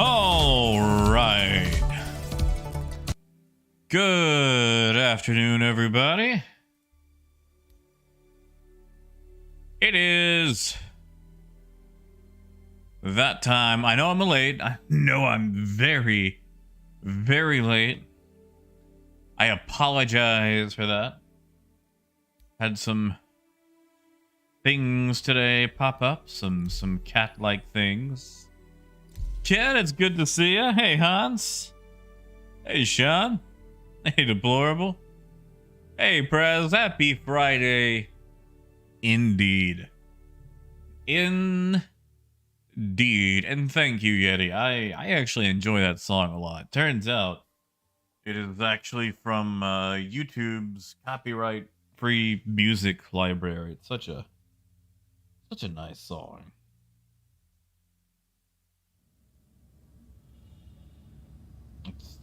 All right. Good afternoon, everybody. It is that time. I know I'm late. I know I'm very, very late. I apologize for that. Had some things today pop up, some cat-like things. Cat, it's good to see you. Hey, Hans. Hey, Sean. Hey, Deplorable. Hey, Prez. Happy Friday. Indeed. Indeed. And thank you, Yeti. I actually enjoy that song a lot. Turns out it is actually from YouTube's copyright-free music library. It's such a nice song.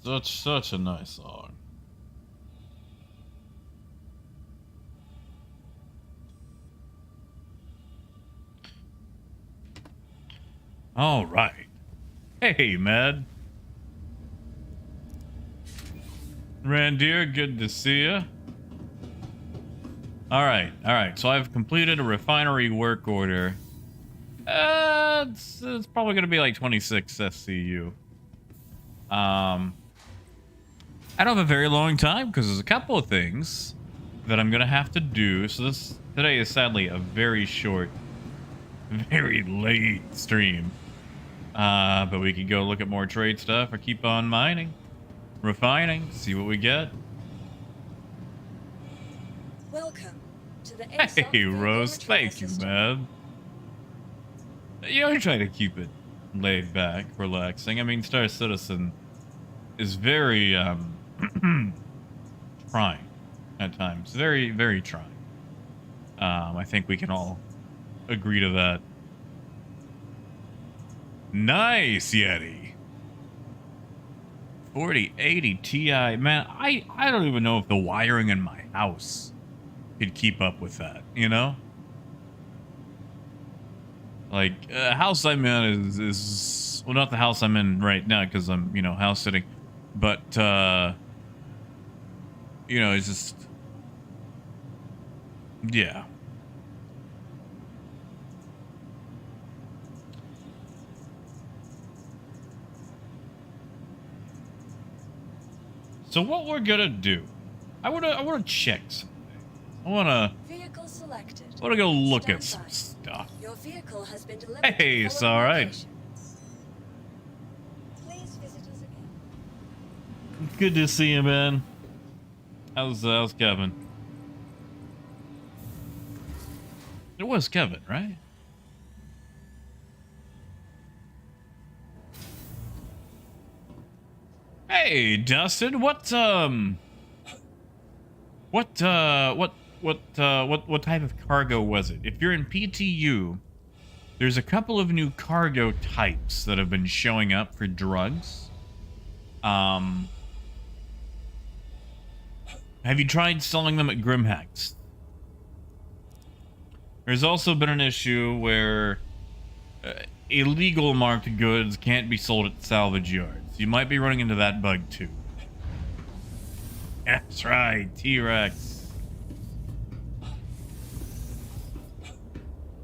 It's such a nice song. All right. Hey, Mad. Randir, good to see you. All right. So I've completed a refinery work order. It's probably going to be like 26 SCU. I don't have a very long time because there's a couple of things that I'm gonna have to do. So today is sadly a very short, very late stream. But we could go look at more trade stuff or keep on mining, refining, see what we get. Welcome to the Hey, Rose, thank you, man. You're trying to keep it laid back, relaxing. I mean, Star Citizen is very trying at times, very, very trying. I think we can all agree to that. Nice, Yeti. 4080 Ti. Man, I don't even know if the wiring in my house could keep up with that, you know? Like, house I'm in is well, not the house I'm in right now because I'm, house sitting. But, it's just, yeah. So what we're gonna do, I wanna check something. I wanna go look at some stuff. Your vehicle has been delivered. Hey, it's all right. Please visit us again. Good to see you, man. How's Kevin? It was Kevin, right? Hey, Dustin, what type of cargo was it? If you're in PTU, there's a couple of new cargo types that have been showing up for drugs. Have you tried selling them at Grimhacks? There's also been an issue where illegal marked goods can't be sold at salvage yards. You might be running into that bug too. That's right, T-Rex.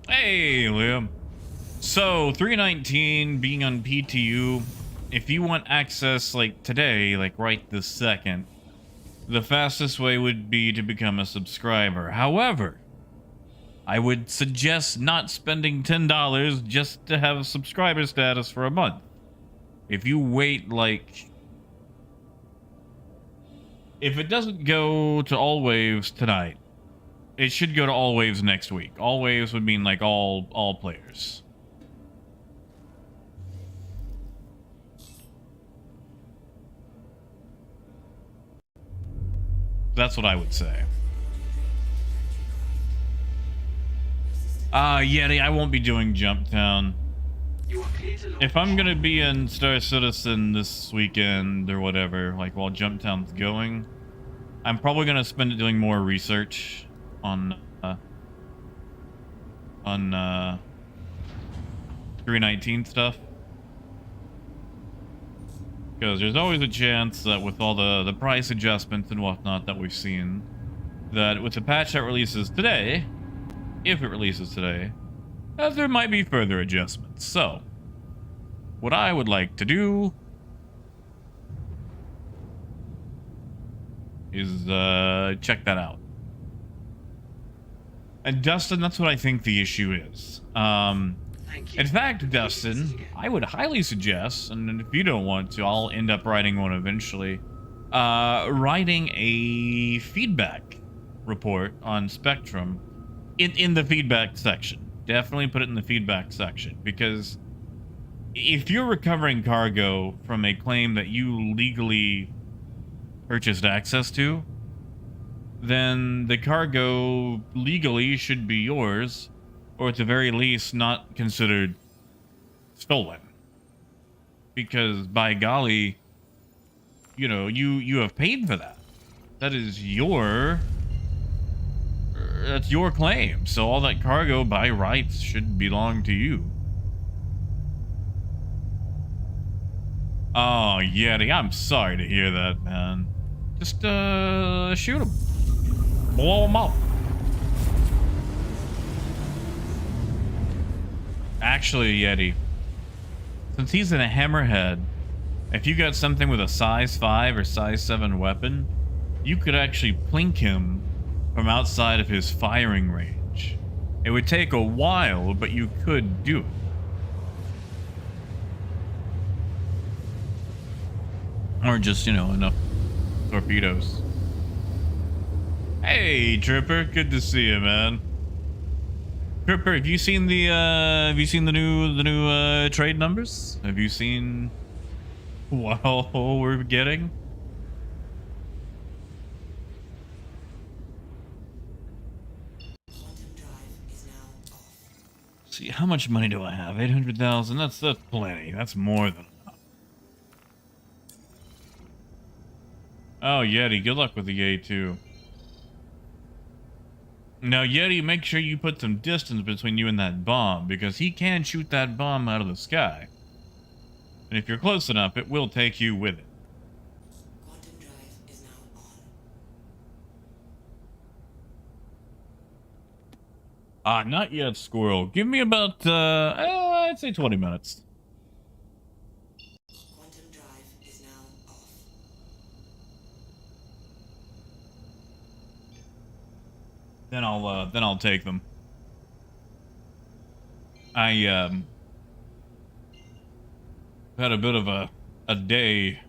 Hey, Liam. So, 319 being on PTU, if you want access like today, like right this second, the fastest way would be to become a subscriber. However, I would suggest not spending $10 just to have subscriber status for a month. If you wait, if it doesn't go to all waves tonight, it should go to all waves next week. All waves would mean like all players. That's what I would say. Yeti, I won't be doing Jumptown. If I'm gonna be in Star Citizen this weekend or whatever, like while Jumptown's going, I'm probably gonna spend it doing more research on 319 stuff. Because there's always a chance that with all the price adjustments and whatnot that we've seen, that with the patch that releases today, if it releases today, that there might be further adjustments. So, what I would like to do is check that out. And Dustin, that's what I think the issue is. In fact, Dustin, I would highly suggest, and if you don't want to, I'll end up writing one eventually, writing a feedback report on Spectrum in the feedback section. Definitely put it in the feedback section, because if you're recovering cargo from a claim that you legally purchased access to, then the cargo legally should be yours, or at the very least not considered stolen. Because by golly, you know, you have paid for that. That is that's your claim. So all that cargo by rights should belong to you. Oh, Yeti, I'm sorry to hear that, man. Just shoot him. Blow him up. Actually, Yeti, since he's in a hammerhead, if you got something with a size 5 or size 7 weapon, you could actually plink him from outside of his firing range. It would take a while, but you could do it. Or just, you know, enough torpedoes. Hey, Tripper, good to see you, man. Tripper, have you seen the new trade numbers? Have you seen what we're getting? See, how much money do I have? 800,000. That's plenty. That's more than enough. Oh, Yeti, good luck with the A2. Now, Yeti, make sure you put some distance between you and that bomb, because he can shoot that bomb out of the sky. And if you're close enough, it will take you with it. Quantum drive is now on. Not yet, Squirrel. Give me about, I'd say 20 minutes. Quantum drive is now off. Then I'll take them. I had a bit of a day.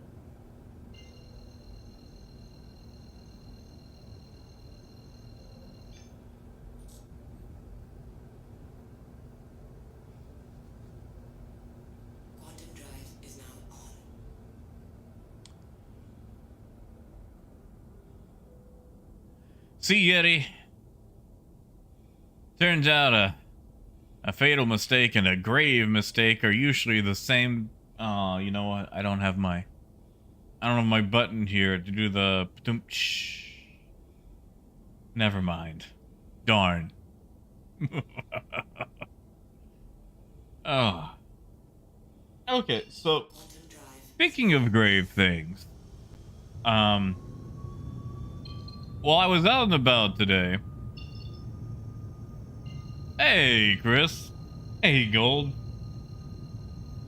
Quantum drive is now on. See, Yeti. Turns out a fatal mistake and a grave mistake are usually the same. You know what? I don't have my button here to do the. Never mind. Darn. Oh. Okay, so Quantum drive. speaking of grave things, while I was out and about today. Hey, Chris. Hey, Gold.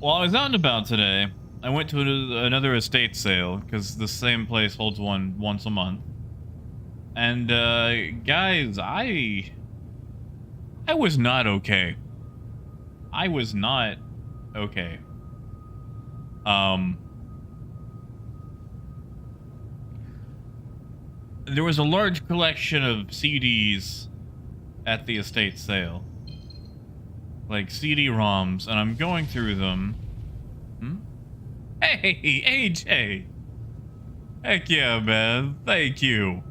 While I was out and about today, I went to another estate sale, because the same place holds one once a month. And, guys, I was not okay. I was not okay. There was a large collection of CDs at the estate sale, like CD-ROMs, and I'm going through them. Hey, AJ! Heck yeah, man. Thank you.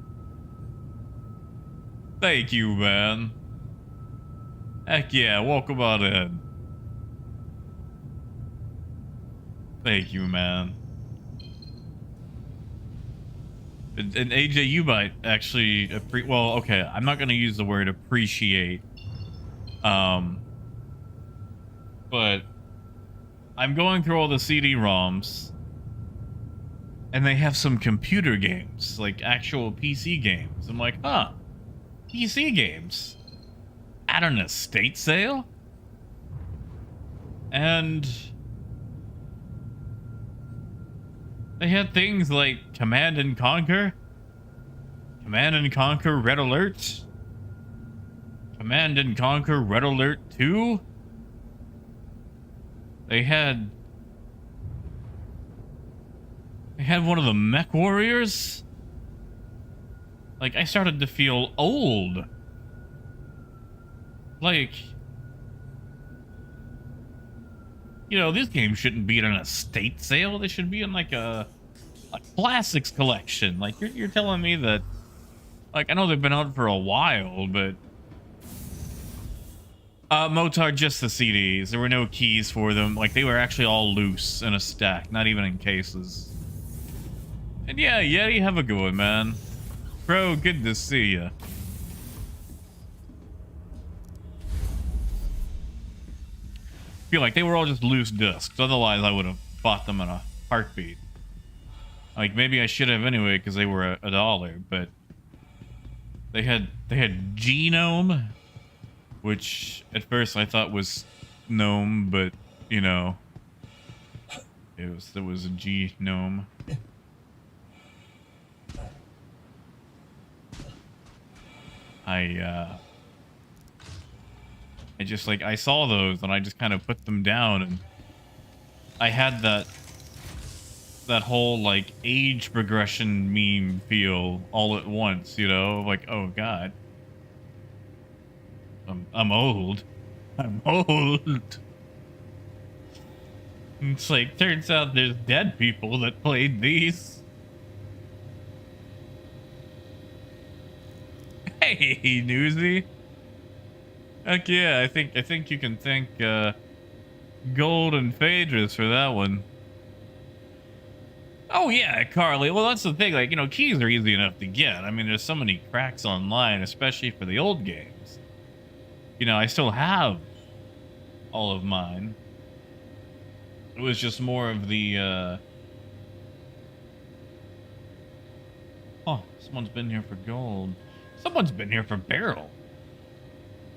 Thank you, man. Heck yeah, welcome on in. Thank you, man. And AJ, you might actually well, okay, I'm not gonna use the word appreciate. But I'm going through all the CD-ROMs, And they have some computer games, like actual PC games. I'm like, huh, PC games at an estate sale? And they had things like Command and Conquer, Red Alert, Command and Conquer Red Alert 2. They had one of the Mech Warriors. Like, I started to feel old. Like, you know, these games shouldn't be at an estate sale. They should be in like a classics collection. Like, you're telling me that, like, I know they've been out for a while, but Motard, just the CDs. There were no keys for them. Like, they were actually all loose in a stack, not even in cases. And yeah, Yeti, have a good one, man. Bro, good to see ya. Feel like they were all just loose discs. Otherwise, I would have bought them in a heartbeat. Like, maybe I should have anyway, because they were $1. But they had Genome, which at first I thought was Gnome, but you know, there was a Genome. I just, like, I saw those and I just kind of put them down, and I had that whole, like, age progression meme feel all at once, you know, like, oh god, I'm old. I'm old. It's like, turns out there's dead people that played these. Hey, Newsy. Heck yeah, I think you can thank Gold and Phaedrus for that one. Oh yeah, Carly. Well, that's the thing. Like, you know, keys are easy enough to get. I mean, there's so many cracks online, especially for the old games. You know, I still have all of mine. It was just more of the oh, someone's been here for gold. Someone's been here for barrel.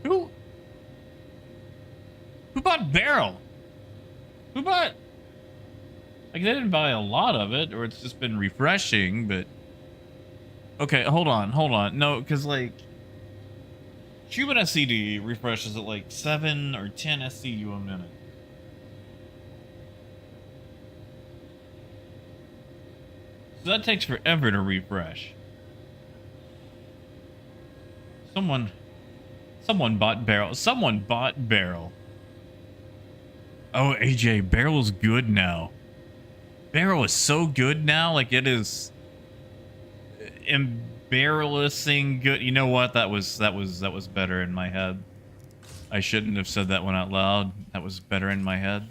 Who bought barrel? Who bought? Like, they didn't buy a lot of it, or it's just been refreshing, but okay, hold on. No, because, like, Cuban SCD refreshes at like 7 or 10 SCU a minute. So that takes forever to refresh. Someone bought barrel. Someone bought barrel. Oh, AJ, barrel's good now. Barrel is so good now. Like, it is embarrassing good. You know what? That was better in my head. I shouldn't have said that one out loud. That was better in my head.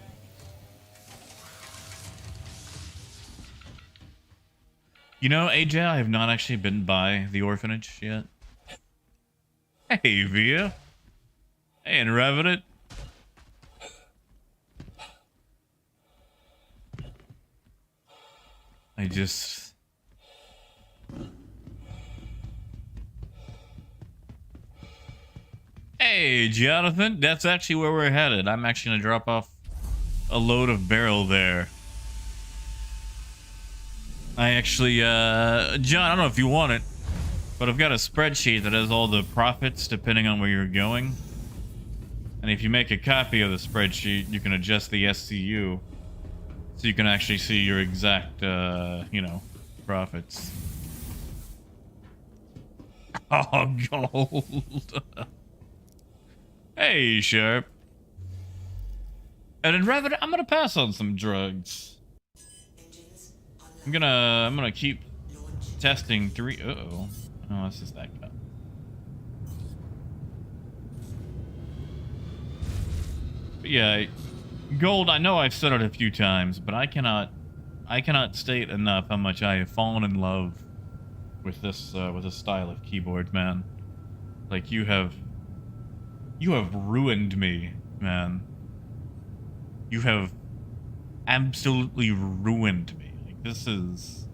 You know, AJ, I have not actually been by the orphanage yet. Hey, Via. Hey, and Revenant. I just... Hey, Jonathan. That's actually where we're headed. I'm actually going to drop off a load of barrel there. I actually, John, I don't know if you want it, but I've got a spreadsheet that has all the profits depending on where you're going. And if you make a copy of the spreadsheet, you can adjust the SCU so you can actually see your exact, you know, profits. Oh, gold. Hey, Sharp. And in Revenant, I'm gonna pass on some drugs. I'm gonna keep testing 3. Uh-oh. Oh, that's just that guy. But yeah, gold, I know I've said it a few times, but I cannot state enough how much I have fallen in love with this style of keyboard, man. Like, you have ruined me, man. You have absolutely ruined me. Like, this is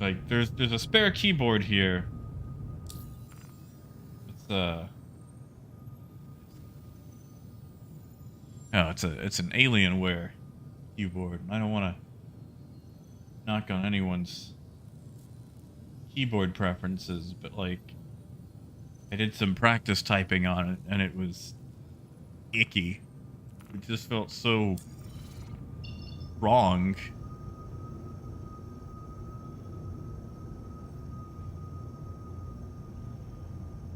Like, there's a spare keyboard here. It's oh, it's an Alienware keyboard. I don't want to knock on anyone's keyboard preferences, but like, I did some practice typing on it, and it was icky. It just felt so wrong.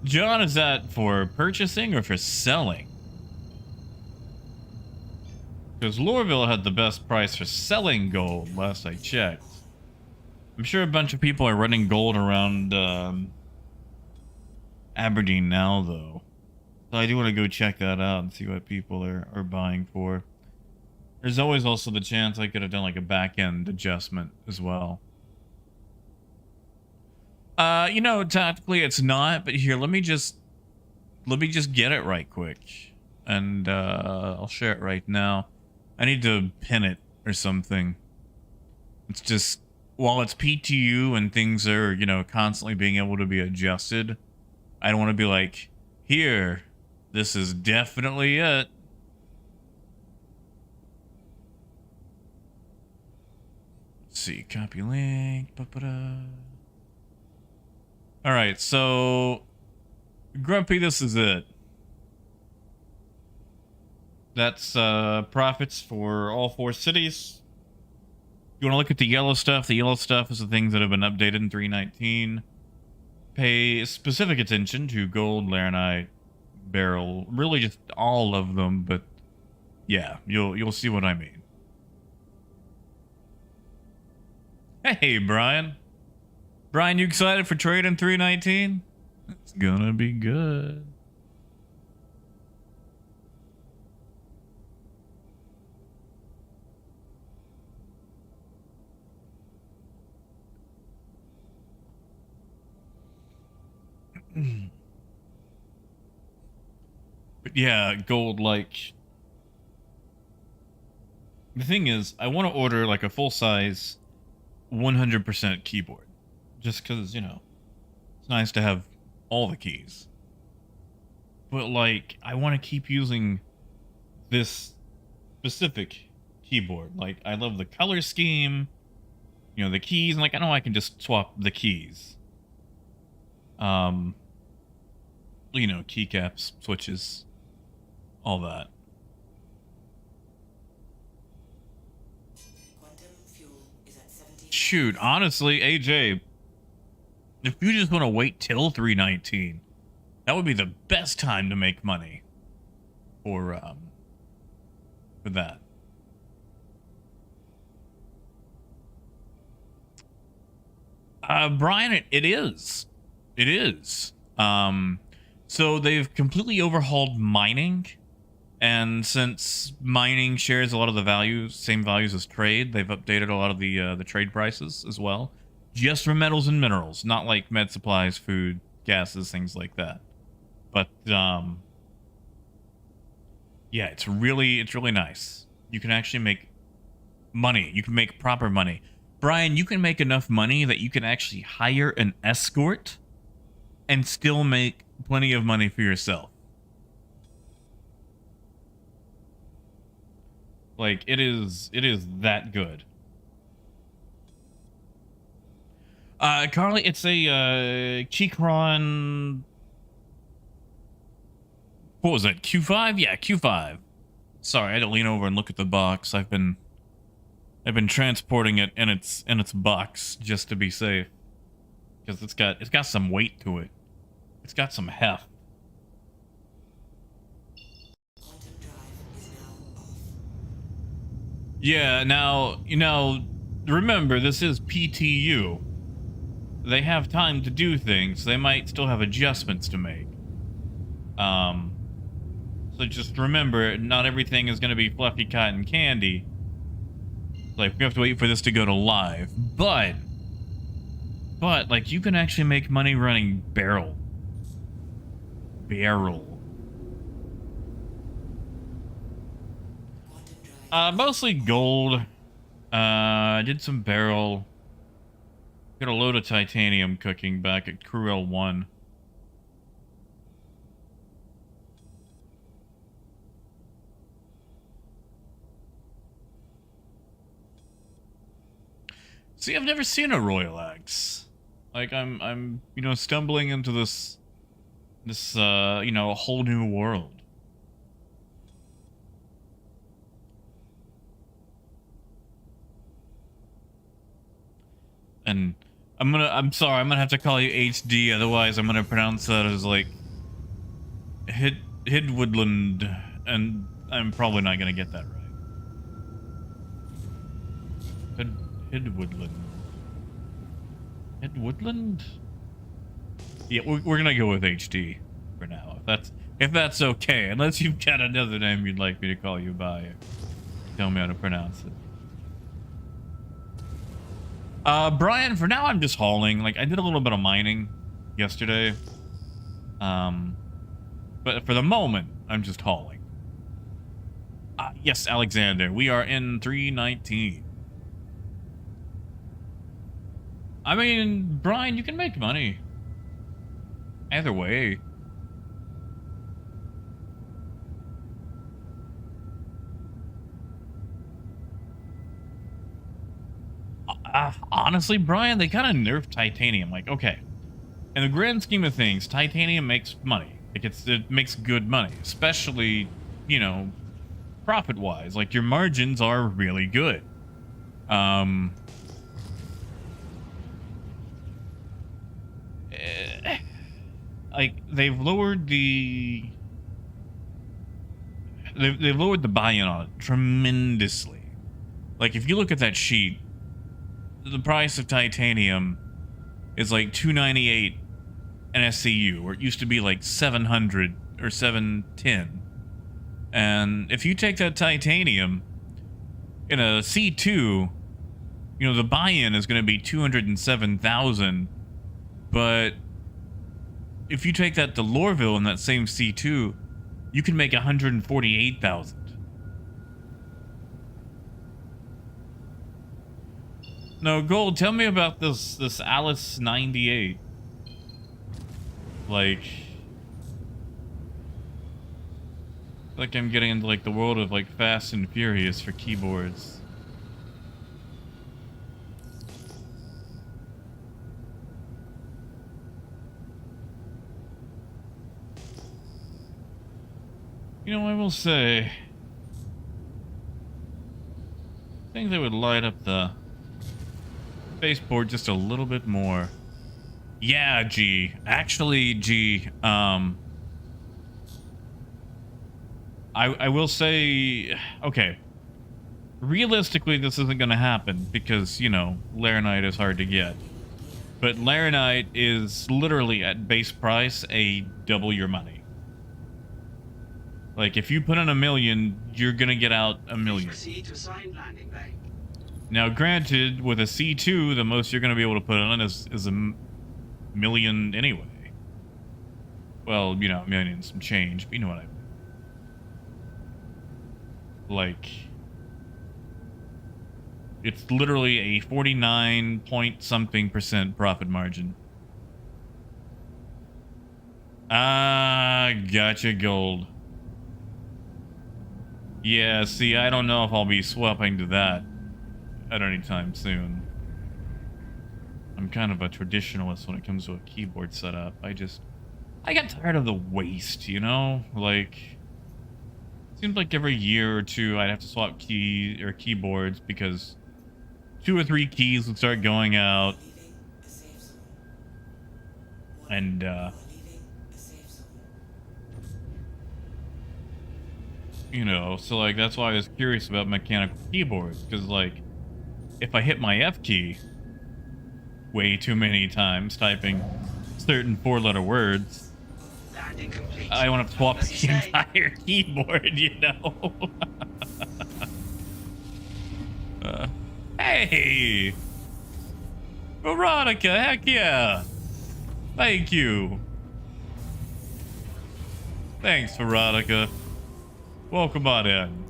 John, is that for purchasing or for selling? Because Lorville had the best price for selling gold last I checked. I'm sure a bunch of people are running gold around Aberdeen now, though. So I do want to go check that out and see what people are buying for. There's always also the chance I could have done like a back-end adjustment as well. You know, tactically it's not, but here, let me just get it right quick. And I'll share it right now. I need to pin it or something. It's just, while it's PTU and things are, you know, constantly being able to be adjusted, I don't want to be like, here, this is definitely it. Let's see, copy link. Alright, so Grumpy, this is it. That's profits for all 4 cities. You want to look at the yellow stuff? The yellow stuff is the things that have been updated in 3.19. Pay specific attention to gold, laranite, beryl, really just all of them, but yeah, you'll see what I mean. Hey, Brian. Brian, you excited for trade in 3.19? It's gonna be good. But yeah, gold, like, the thing is, I want to order like a full-size 100% keyboard. Just because, you know, it's nice to have all the keys. But like, I want to keep using this specific keyboard. Like, I love the color scheme, you know, the keys, and like, I know I can just swap the keys. You know, keycaps, switches, all that. Quantum fuel is at 70. Shoot, honestly, AJ, if you just want to wait till 3.19, that would be the best time to make money for that. Brian, it is. It is. So they've completely overhauled mining, and since mining shares a lot of the values, same values as trade, they've updated a lot of the trade prices as well. Just for metals and minerals, not like med supplies, food, gases, things like that. But yeah, it's really nice. You can actually make money. You can make proper money. Brian, you can make enough money that you can actually hire an escort and still make plenty of money for yourself. Like, it is that good. Carly, it's a Keychron. What was it? Q5? Yeah, Q5. Sorry, I had to lean over and look at the box. I've been transporting it in its box just to be safe, because it's got some weight to it. It's got some heft. Quantum drive is now off. Yeah, now, you know, remember, this is PTU. They have time to do things. They might still have adjustments to make. So just remember, not everything is going to be fluffy cotton candy. Like, we have to wait for this to go to live. But, like, you can actually make money running Beryl. Mostly gold. I did some Beryl. Got a load of titanium cooking back at Cruel 1. See, I've never seen a Royal Axe. Like, I'm, you know, stumbling into this, you know, a whole new world. And I'm sorry, I'm gonna have to call you HD, otherwise I'm gonna pronounce that as, like, Hidwoodland, and I'm probably not gonna get that right. Hidwoodland. Hidwoodland? Yeah, we're gonna go with HD for now. If that's okay, unless you've got another name you'd like me to call you by, or tell me how to pronounce it. Brian, for now I'm just hauling. Like, I did a little bit of mining yesterday. But for the moment, I'm just hauling. Yes, Alexander, we are in 319. I mean, Brian, you can make money. Either way. Honestly, Brian, they kind of nerfed titanium. Like, okay, in the grand scheme of things, titanium makes money. Like, it makes good money, especially, you know, profit-wise. Like, your margins are really good. Like, they've lowered the buy-in on it tremendously. Like, if you look at that sheet, the price of titanium is like $298 an SCU, where it used to be like 700 or 710. And if you take that titanium in a C2, you know, the buy-in is going to be 207,000. But if you take that to Lorville in that same C2, you can make 148,000. No, Gold, tell me about this Alice 98. Like I'm getting into like the world of like Fast and Furious for keyboards. You know, I will say, I think they would light up the baseboard just a little bit more. Yeah, G. Actually, G, I will say, okay, realistically, this isn't going to happen because, you know, Laranite is hard to get. But Laranite is literally at base price a double your money. Like, if you put in $1 million, you're going to get out $1 million. Now, granted, with a C2, the most you're going to be able to put on is $1 million anyway. Well, you know, $1 million and some change, but you know what I mean. Like, it's literally a 49 point something % profit margin. Gotcha, Gold. Yeah, see, I don't know if I'll be swapping to that at any time soon. I'm kind of a traditionalist when it comes to a keyboard setup. I got tired of the waste, you know? Like, seems like every year or two I'd have to swap keyboards because 2 or 3 keys would start going out. And, you know, so like that's why I was curious about mechanical keyboards, because like if I hit my F key way too many times typing certain 4-letter words, I want to swap the entire keyboard, you know. Hey, Veronica, heck yeah, thank you. Thanks, Veronica. Welcome on in.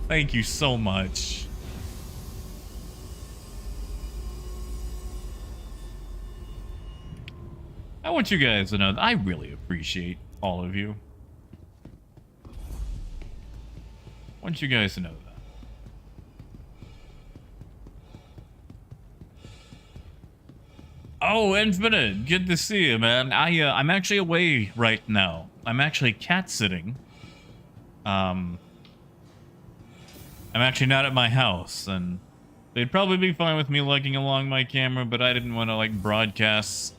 Thank you so much. I want you guys to know that I really appreciate all of you. I want you guys to know that. Oh, Infinite, good to see you, man. I'm actually away right now. I'm actually cat sitting. I'm actually not at my house, and they'd probably be fine with me lugging along my camera, but I didn't want to like broadcast,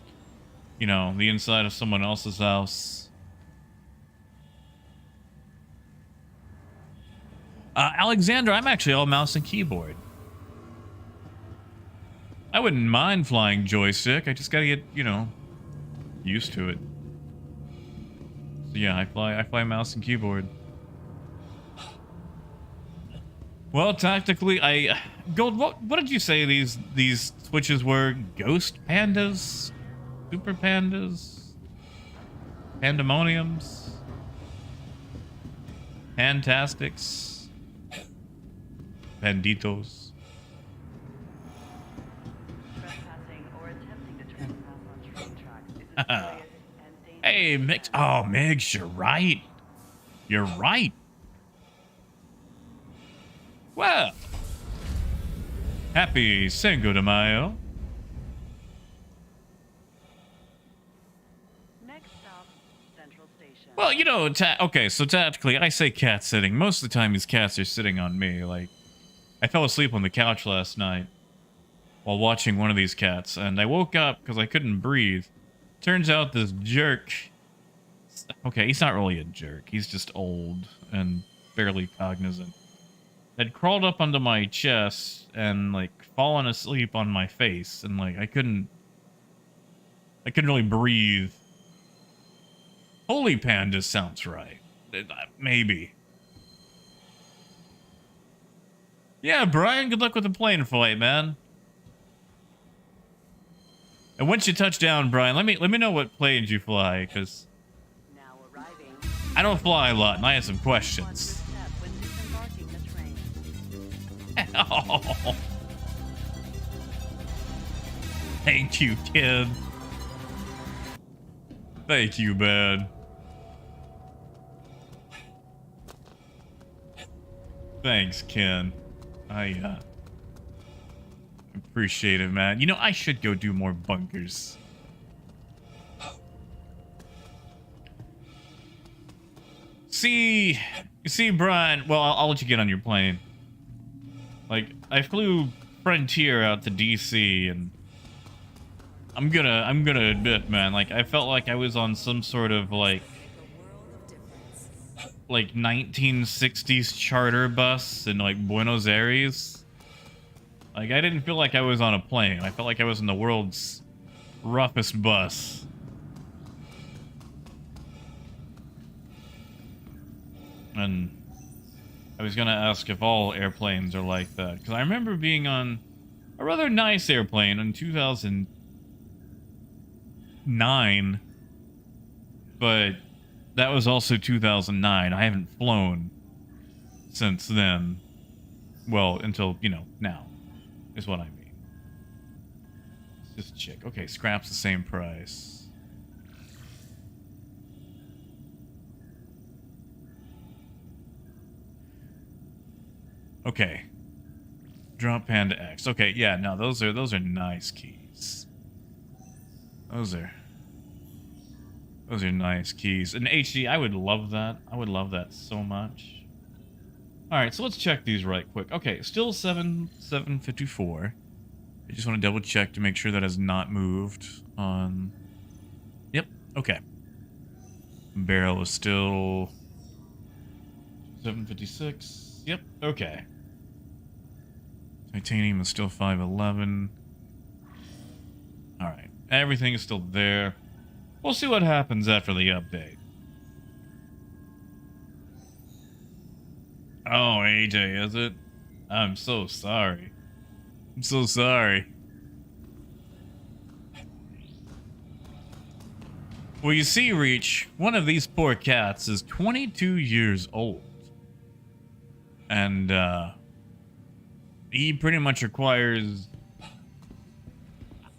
you know, the inside of someone else's house. Alexander, I'm actually all mouse and keyboard. I wouldn't mind flying joystick. I just gotta get, you know, used to it. So yeah, I fly mouse and keyboard. Well, tactically, Gold, what did you say these switches were? Ghost pandas? Super pandas? Pandemoniums? Fantastics? Banditos? Hey, Mix. Oh, Migs, you're right. You're right. Well, happy Cinco de Mayo. Next stop, Central Station. Well, you know, okay, so tactically, I say cat sitting. Most of the time, these cats are sitting on me. Like, I fell asleep on the couch last night while watching one of these cats, and I woke up because I couldn't breathe. Turns out this jerk... Okay, he's not really a jerk. He's just old and barely cognizant. Had crawled up onto my chest and, like, fallen asleep on my face. And, like, I couldn't really breathe. Holy Panda sounds right. Maybe. Yeah, Brian, good luck with the plane flight, man. And once you touch down, Brian, let me know what planes you fly, because Now arriving. I don't fly a lot, and I have some questions. Step when disembarking the train. Oh. Thank you, kid. Thank you, man. Thanks, Ken. I appreciate it, man. You know, I should go do more bunkers. You see, Brian. Well, I'll let you get on your plane. Like, I flew Frontier out to DC, and I'm gonna admit, man. Like, I felt like I was on some sort of like 1960s charter bus in like Buenos Aires. Like, I didn't feel like I was on a plane. I felt like I was in the world's roughest bus. And I was gonna ask if all airplanes are like that, because I remember being on a rather nice airplane in 2009, but that was also 2009. I haven't flown since then. Well, until, you know, now, is what I mean. Let's just check. Okay, scrap's the same price. Okay. Drop Panda X. Okay, yeah, no, those are nice keys. Those are nice keys. And HD, I would love that. I would love that so much. Alright, so let's check these right quick. Okay, still 754. I just want to double check to make sure that has not moved on. Yep, okay. Barrel is still 756. Yep, okay. Titanium is still 511. Alright, everything is still there. We'll see what happens after the update. Oh, AJ, is it? I'm so sorry. I'm so sorry. Well, you see, Reach, one of these poor cats is 22 years old. And, he pretty much requires...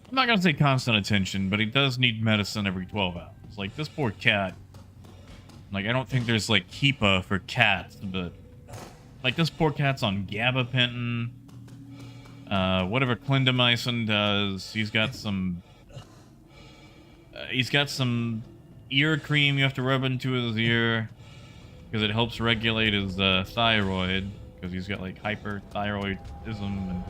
I'm not gonna say constant attention, but he does need medicine every 12 hours. Like, this poor cat. Like, I don't think there's, like, HEPA for cats, but... Like, this poor cat's on gabapentin. Whatever clindamycin does. He's got some ear cream you have to rub into his ear. Because it helps regulate his thyroid. Because he's got, like, hyperthyroidism.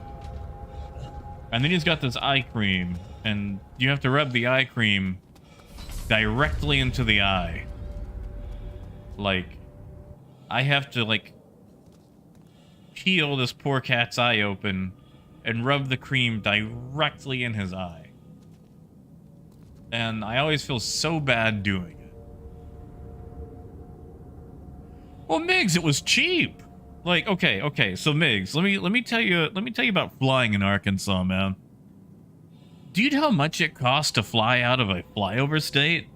And then he's got this eye cream. And you have to rub the eye cream directly into the eye. Like, I have to, like, peel this poor cat's eye open and rub the cream directly in his eye. And I always feel so bad doing it. Well, Migs, it was cheap. Like, okay, so Migs, let me tell you about flying in Arkansas, man. Do you know how much it costs to fly out of a flyover state?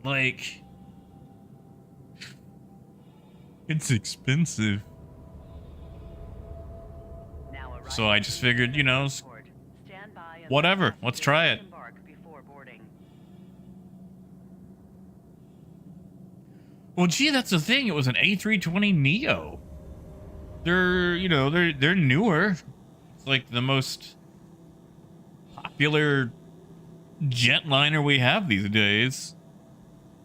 Like, it's expensive. Now So I just figured, you know, stand by and whatever, let's try it. disembark before boarding. Well, gee, that's the thing. It was an A320neo. They're, you know, they're newer. It's like the most popular jetliner we have these days.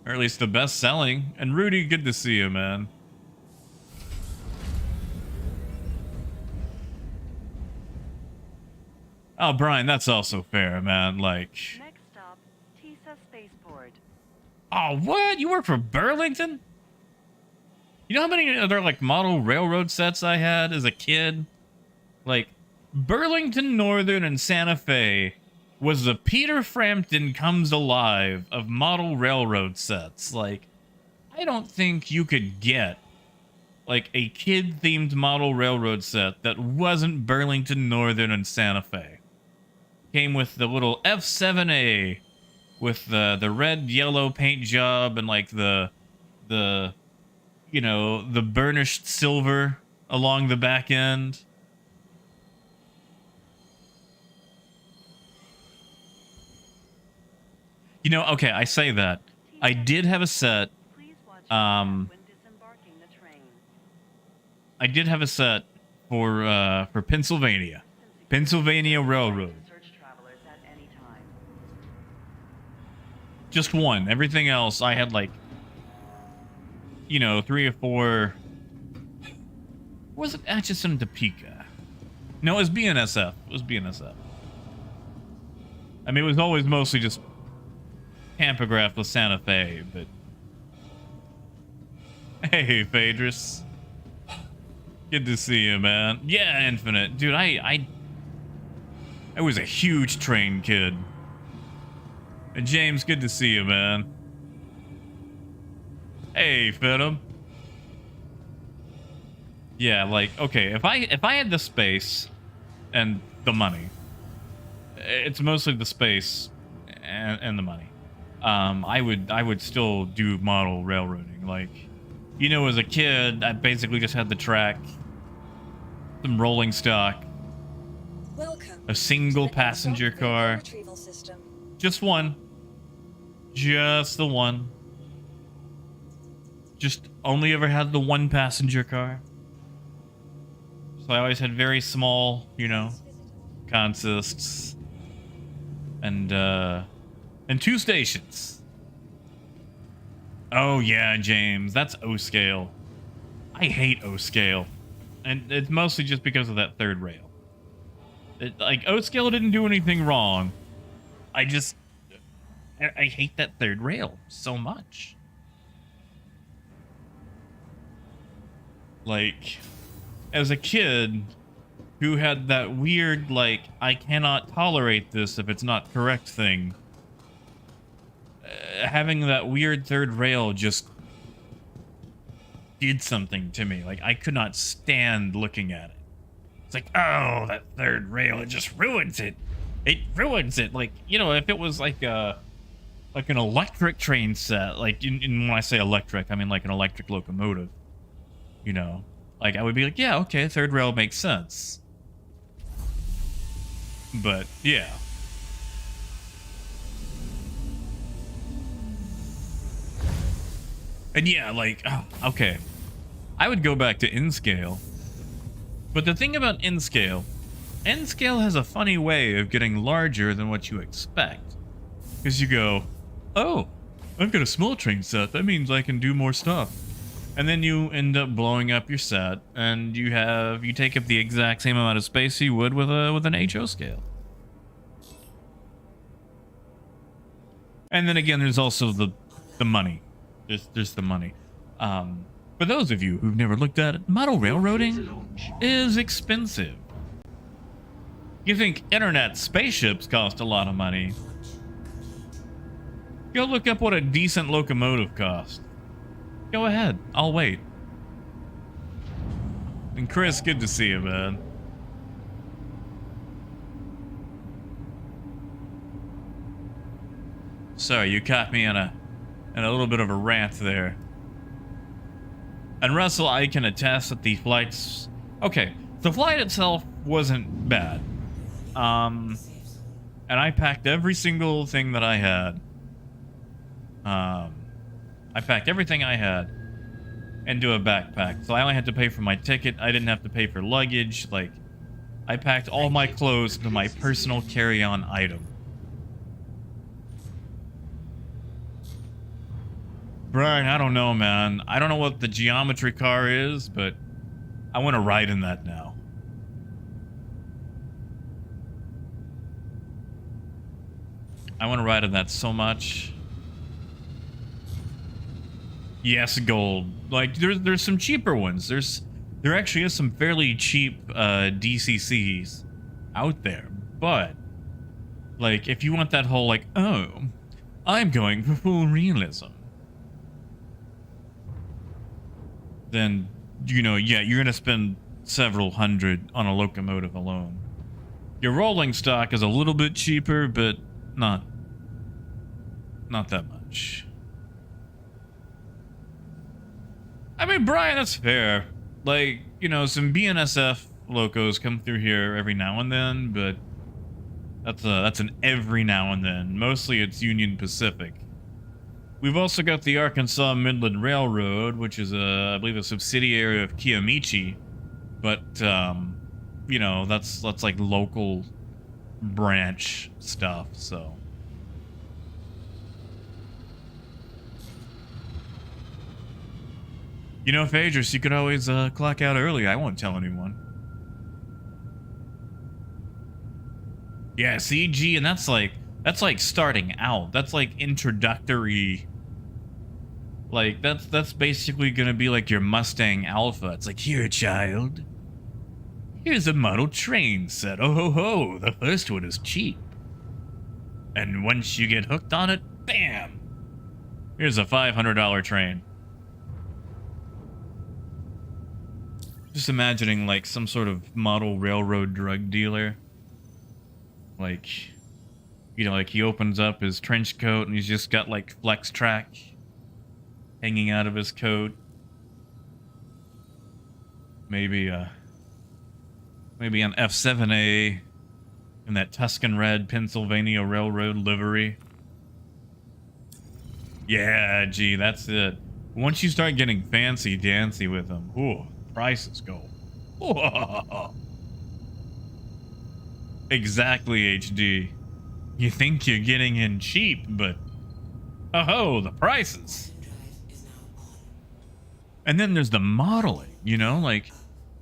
Or at least the best selling. And Rudy, good to see you, man. Oh, Brian, that's also fair, man. Like... Next stop, Tisa Spaceport. Oh, what? You work for Burlington? You know how many other, like, model railroad sets I had as a kid? Like, Burlington Northern and Santa Fe was the Peter Frampton Comes Alive of model railroad sets. Like, I don't think you could get, like, a kid-themed model railroad set that wasn't Burlington Northern and Santa Fe. Came with the little F7A with the red yellow paint job and like the you know, the burnished silver along the back end. You know, okay, I say that. I did have a set. Please watch Um, when disembarking the train. I did have a set for Pennsylvania. Pennsylvania Railroad. Search travelers at any time. Just one. Everything else, I had like, you know, 3 or 4. Was it Atchison, Topeka? No, it was BNSF. It was BNSF. I mean, it was always mostly just Pantograph with Santa Fe, but... Hey, Phaedrus. Good to see you, man. Yeah, Infinite. Dude, I was a huge train kid. And James, good to see you, man. Hey, Phantom. Yeah, like, okay, if I had the space and the money, it's mostly the space and the money. I would still do model railroading. Like, you know, as a kid, I basically just had the track, some rolling stock, Welcome a single to the passenger Aircraft car, Retrieval System. just one, just the one. Just only ever had the one passenger car. So I always had very small, you know, consists and 2 stations. Oh yeah, James, that's O scale. I hate O scale, and it's mostly just because of that third rail. Like, O scale didn't do anything wrong. I hate that third rail so much. Like, as a kid who had that weird, like, I cannot tolerate this if it's not correct thing, having that weird third rail just did something to me. Like, I could not stand looking at it. It's like, oh, that third rail, it just ruins it. It ruins it. Like, you know, if it was like an electric train set, like, and when I say electric, I mean like an electric locomotive. You know, like, I would be like, yeah, okay, third rail makes sense. But, yeah. And yeah, like, oh, okay. I would go back to N-Scale. But the thing about N-Scale has a funny way of getting larger than what you expect. Because you go, oh, I've got a small train set. That means I can do more stuff. And then you end up blowing up your set, and you take up the exact same amount of space you would with an HO scale. And then again, there's also the money. There's the money. For those of you who've never looked at it, model railroading is expensive. You think internet spaceships cost a lot of money? Go look up what a decent locomotive costs. Go ahead, I'll wait. And Chris, good to see you, man. Sorry, you caught me in a little bit of a rant there. And Russell, I can attest that the flights... Okay, the flight itself wasn't bad. And I packed every single thing that I had. I packed everything I had into a backpack. So I only had to pay for my ticket. I didn't have to pay for luggage. Like, I packed all my clothes into my personal carry-on item. Brian, I don't know, man. I don't know what the geometry car is, but I want to ride in that now. I want to ride in that so much. Yes, gold. Like, there's some cheaper ones. There actually is some fairly cheap DCCs out there. But, like, if you want that whole, like, oh, I'm going for full realism, then, you know, yeah, you're going to spend several hundred on a locomotive alone. Your rolling stock is a little bit cheaper, but not that much. I mean, Brian, that's fair. Like, you know, some BNSF locos come through here every now and then, but that's an every now and then. Mostly it's Union Pacific. We've also got the Arkansas Midland Railroad, which is I believe a subsidiary of Kiamichi, but you know, that's like local branch stuff, so. You know, Phaedrus, you could always clock out early. I won't tell anyone. Yeah, CG, and that's like starting out. That's like introductory. Like, that's basically gonna be like your Mustang Alpha. It's like, here, child. Here's a model train set. Oh ho ho, the first one is cheap. And once you get hooked on it, bam! Here's a $500 train. Just imagining like some sort of model railroad drug dealer. Like, you know, like he opens up his trench coat and he's just got like Flex Track hanging out of his coat. Maybe an F7A in that Tuscan red Pennsylvania Railroad livery. Yeah, gee, that's it. Once you start getting fancy dancy with them, ooh, prices go. Exactly, HD. You think you're getting in cheap, but oh, the prices. And then there's the modeling, you know, like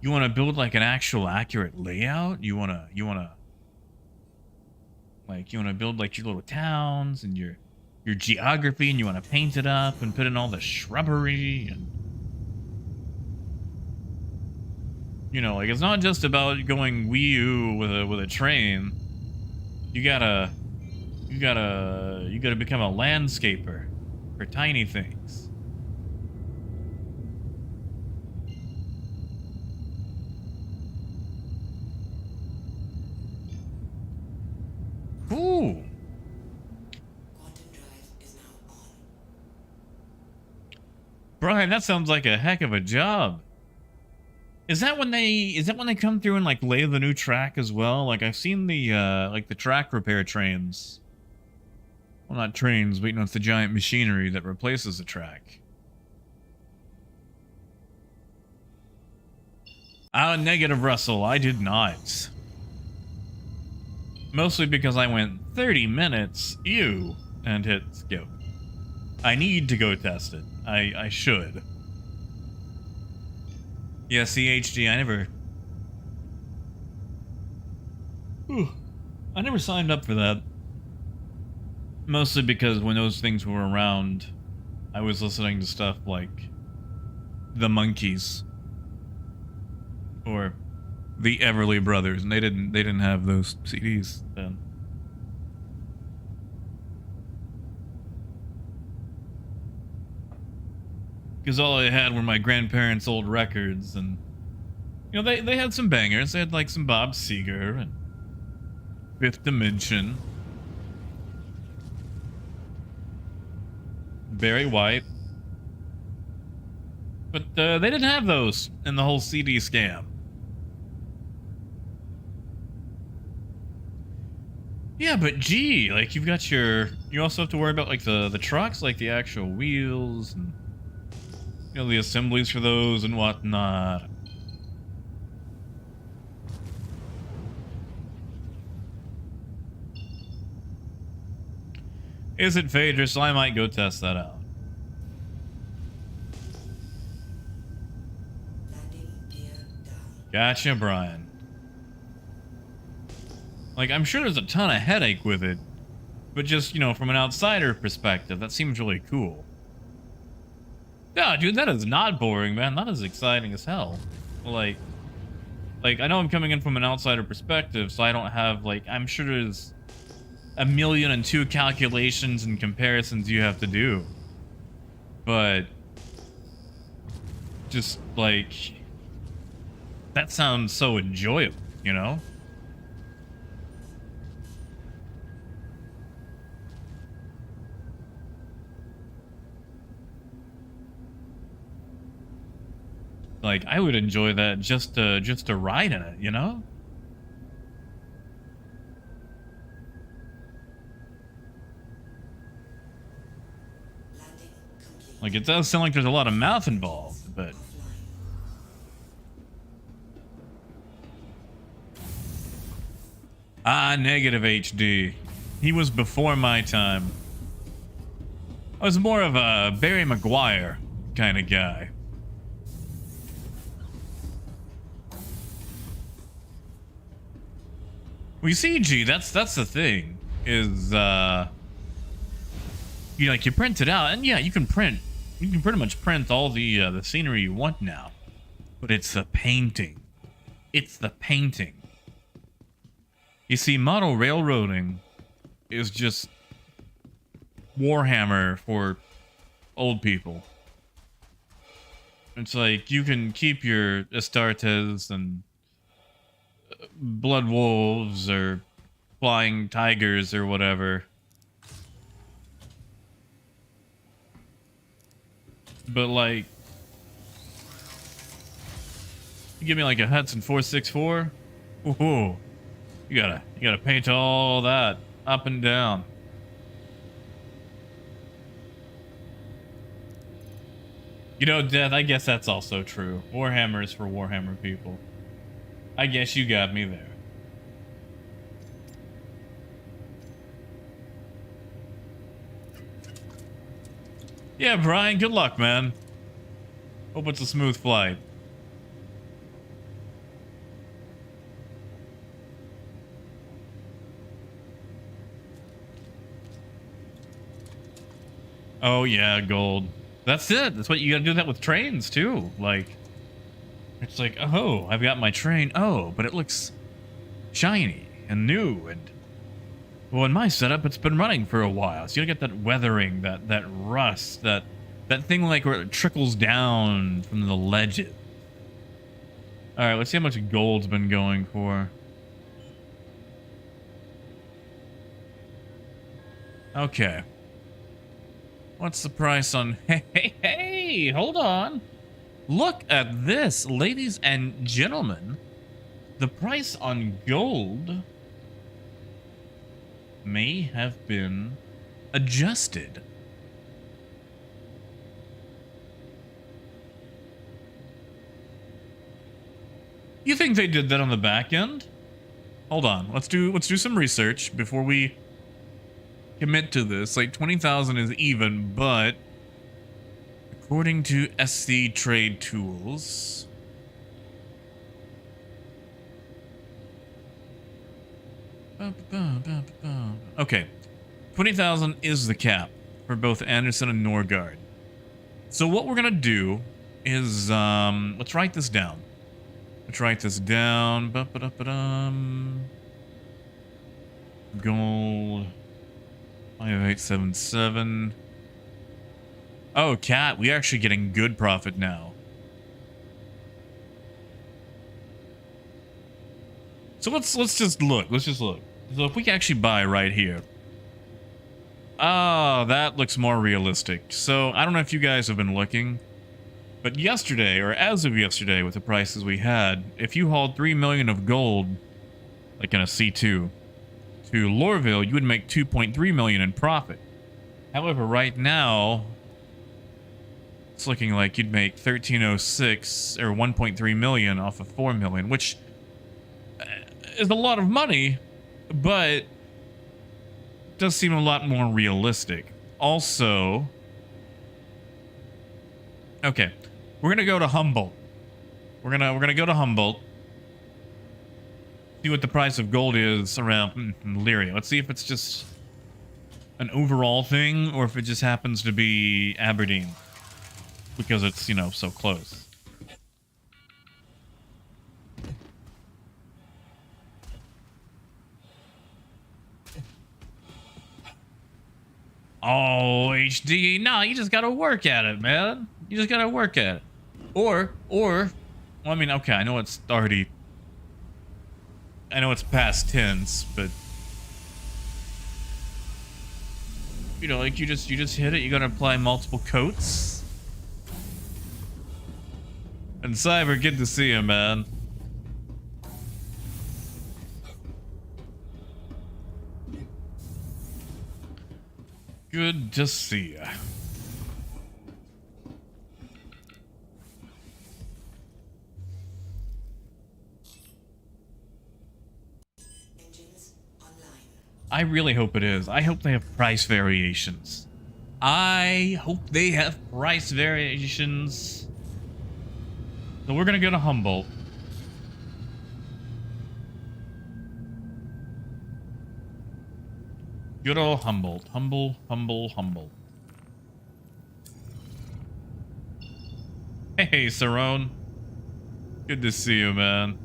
you want to build like an actual accurate layout. You want to build like your little towns and your geography, and you want to paint it up and put in all the shrubbery, and you know, like it's not just about going wee-oo with a train. You gotta become a landscaper for tiny things. Ooh. Quantum drive is now on. Brian, that sounds like a heck of a job. Is that when they come through and like lay the new track as well? Like I've seen the like the track repair trains. Well, not trains, but you know, it's the giant machinery that replaces the track. Negative, Russell. I did not. Mostly because I went 30 minutes, and hit skip. I need to go test it. I should. Yeah, CHG, I never signed up for that. Mostly because when those things were around, I was listening to stuff like the Monkees or the Everly Brothers, and they didn't have those CDs then. Because all I had were my grandparents' old records, and you know they had some bangers. They had like some Bob Seger and Fifth Dimension, Barry White, but they didn't have those in the whole CD scam. Yeah, but gee, like you've got you also have to worry about like the trucks, like the actual wheels and you know the assemblies for those and whatnot. Is it Phaedra? So I might go test that out. Landing gear down. Gotcha, Brian. Like, I'm sure there's a ton of headache with it, but just, you know, from an outsider perspective, that seems really cool. Yeah, dude, that is not boring, man. That is exciting as hell. Like, I know I'm coming in from an outsider perspective, so I don't have, like, I'm sure there's 1,000,002 calculations and comparisons you have to do. But, just, like, that sounds so enjoyable, you know? Like, I would enjoy that just to ride in it, you know? Landing complete. Like, it does sound like there's a lot of mouth involved, but... Negative HD. He was before my time. I was more of a Barry Maguire kind of guy. Well, you see, G, that's the thing, is, you like, you print it out, and yeah, you can pretty much print all the scenery you want now, but it's the painting. It's the painting. You see, model railroading is just Warhammer for old people. It's like, you can keep your Astartes and blood wolves or flying tigers or whatever, but like you give me like a Hudson 464, ooh, you gotta paint all that up and down. You know, Death, I guess that's also true. Warhammer is for Warhammer people. I guess you got me there. Yeah, Brian, good luck, man. Hope it's a smooth flight. Oh, yeah, gold. That's it. That's what you gotta do that with trains, too. Like... It's like, oh, I've got my train. Oh, but it looks shiny and new. And, well, in my setup, it's been running for a while. So you get that weathering, that rust, that thing like where it trickles down from the ledges. All right, let's see how much gold's been going for. Okay. What's the price on... Hey, hold on. Look at this, ladies and gentlemen. The price on gold may have been adjusted. You think they did that on the back end? Hold on. Let's do some research before we commit to this. Like 20,000 is even, but according to SC Trade Tools, okay, 20,000 is the cap for both Anderson and Norgard. So what we're gonna do is let's write this down. Let's write this down. Gold 5877. Oh, cat, we're actually getting good profit now. So let's just look. Let's just look. So if we can actually buy right here. Oh, that looks more realistic. So I don't know if you guys have been looking, but yesterday, or as of yesterday, with the prices we had, if you hauled 3 million of gold, like in a C2, to Lorville, you would make 2.3 million in profit. However, right now, it's looking like you'd make 1306 or 1.3 million off of 4 million, which is a lot of money, but does seem a lot more realistic. Also, okay, we're gonna go to Humboldt. We're gonna go to Humboldt. See what the price of gold is around Lyria. Let's see if it's just an overall thing or if it just happens to be Aberdeen because it's, you know, so close. Oh, HD. No, you just gotta work at it, man. You just gotta work at it. Or, well, I mean, okay, I know it's already... I know it's past tense, but... You know, like, you just hit it, you gotta apply multiple coats. And Cyber, good to see you, man. Good to see ya. Engines online. I really hope it is. I hope they have price variations. I hope they have price variations. So we're gonna go to Humboldt. Good old Humboldt. Humble. Hey, Sarone. Good to see you, man.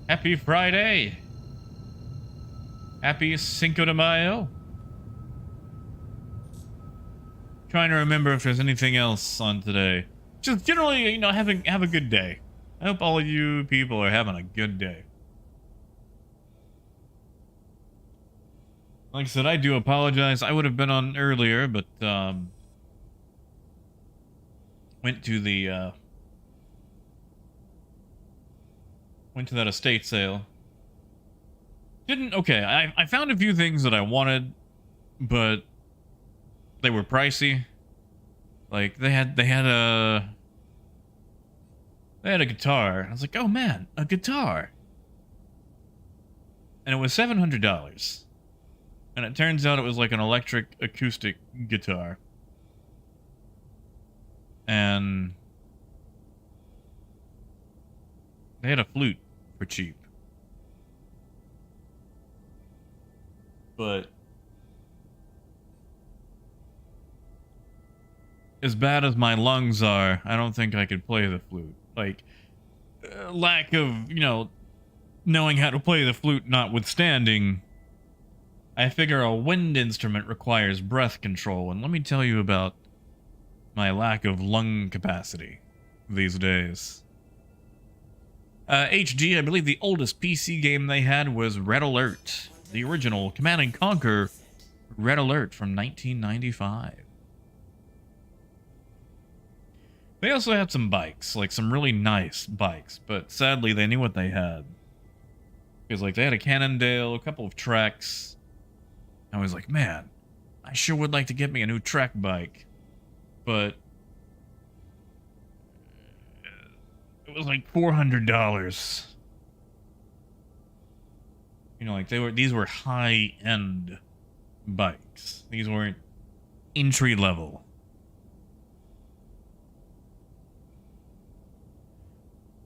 Happy Friday. Happy Cinco de Mayo. Trying to remember if there's anything else on today. Just generally, you know, have a good day. I hope all of you people are having a good day. Like I said, I do apologize. I would have been on earlier, but went to that estate sale. Okay, I found a few things that I wanted, but they were pricey. Like they had a guitar. I was like, oh man, a guitar. And it was $700. And it turns out it was like an electric acoustic guitar. And they had a flute for cheap. But as bad as my lungs are, I don't think I could play the flute. Like, lack of, you know, knowing how to play the flute notwithstanding, I figure a wind instrument requires breath control, and let me tell you about my lack of lung capacity these days. HG, I believe the oldest PC game they had was Red Alert, the original Command & Conquer Red Alert from 1995. They also had some bikes, like some really nice bikes, but sadly they knew what they had. Because like they had a Cannondale, a couple of Treks. I was like, man, I sure would like to get me a new Trek bike. But It was like $400. You know, like these were high-end bikes. These weren't entry level.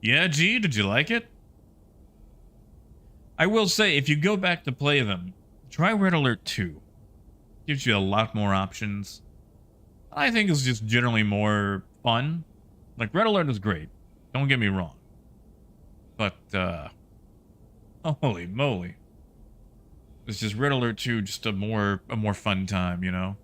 Yeah, G, did you like it? I will say, if you go back to play them, try Red Alert 2. Gives you a lot more options. I think it's just generally more fun. Like, Red Alert is great. Don't get me wrong. But, holy moly. It's just Red Alert 2, just a more fun time, you know?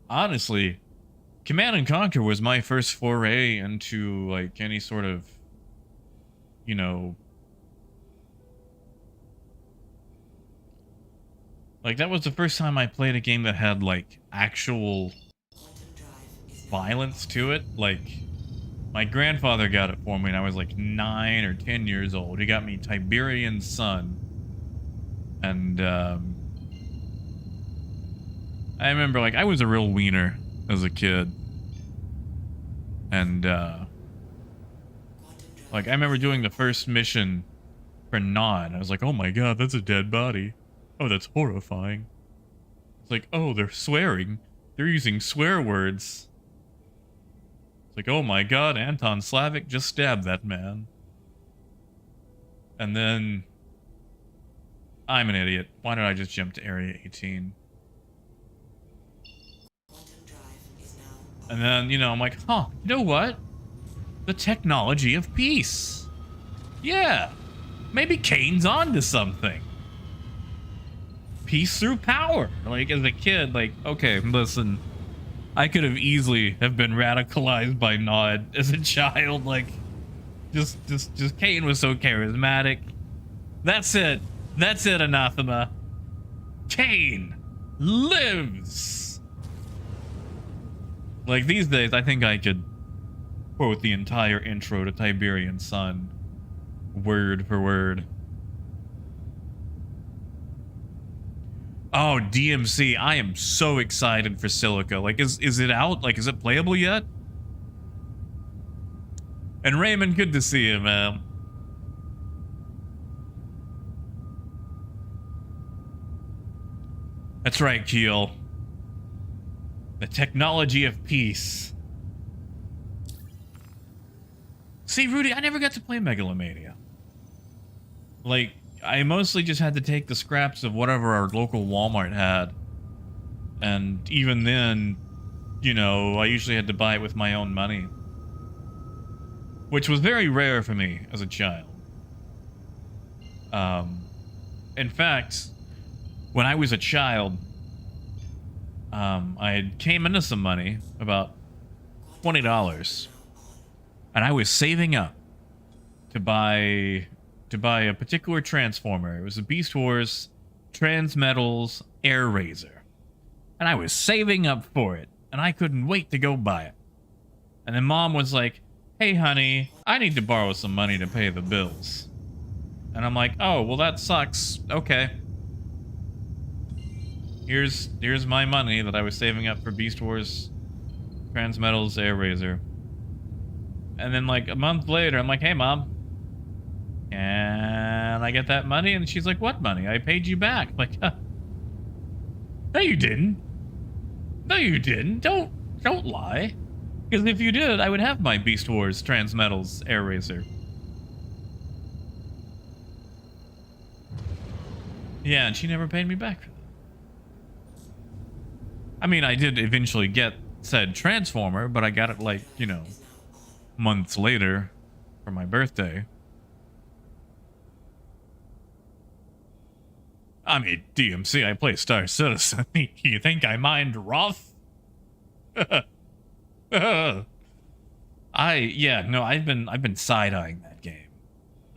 Honestly, Command and Conquer was my first foray into, like, any sort of, you know... Like, that was the first time I played a game that had, like, actual violence to it. Like, my grandfather got it for me and I was, like, 9 or 10 years old. He got me Tiberian Sun. And, I remember, like, I was a real wiener as a kid. And, like, I remember doing the first mission for Nod. I was like, oh my god, that's a dead body. Oh, that's horrifying. It's like, oh, they're swearing. They're using swear words. It's like, oh my god, Anton Slavik just stabbed that man. And then... I'm an idiot. Why did I just jump to Area 18? And then, you know, I'm like, huh, you know what? The technology of peace. Yeah. Maybe Kane's onto something. Peace through power. Like, as a kid, like, okay, listen. I could have easily have been radicalized by Nod as a child. Like, just Kane was so charismatic. That's it. That's it, Anathema. Kane lives. Like, these days, I think I could quote the entire intro to Tiberian Sun, word for word. Oh, DMC, I am so excited for Silica. Like, is it out? Like, is it playable yet? And Raymond, good to see you, man. That's right, Keel. The technology of peace. See, Rudy, I never got to play Megalomania. Like, I mostly just had to take the scraps of whatever our local Walmart had. And even then, you know, I usually had to buy it with my own money. Which was very rare for me as a child. In fact, when I was a child, I came into some money, about $20, and I was saving up to buy a particular transformer. It was a Beast Wars Transmetals Air Razor, and I was saving up for it, and I couldn't wait to go buy it. And then Mom was like, "Hey, honey, I need to borrow some money to pay the bills." And I'm like, "Oh, well, that sucks. Okay. Here's my money that I was saving up for Beast Wars Transmetals Air Razor." And then, like, a month later, I'm like, "Hey, Mom, can I get that money?" And she's like, "What money? I paid you back." I'm like, huh. No, you didn't. No, you didn't. Don't lie. Because if you did, I would have my Beast Wars Transmetals Air Razor. Yeah, and she never paid me back for that. I mean, I did eventually get said Transformer, but I got it, like, you know, months later for my birthday. I mean, DMC, I play Star Citizen. You think I mind rough? Yeah, no, I've been side-eyeing that game.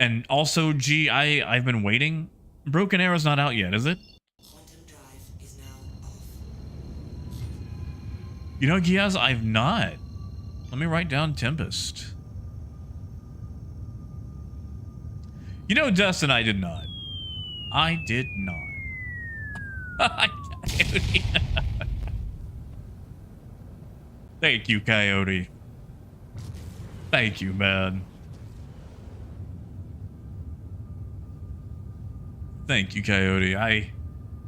And also, G, I've been waiting. Broken Arrow's not out yet, is it? You know, Giaz, I've not. Let me write down Tempest. You know, Dustin, I did not. I did not. Coyote. Thank you, Coyote. Thank you, man. Thank you, Coyote.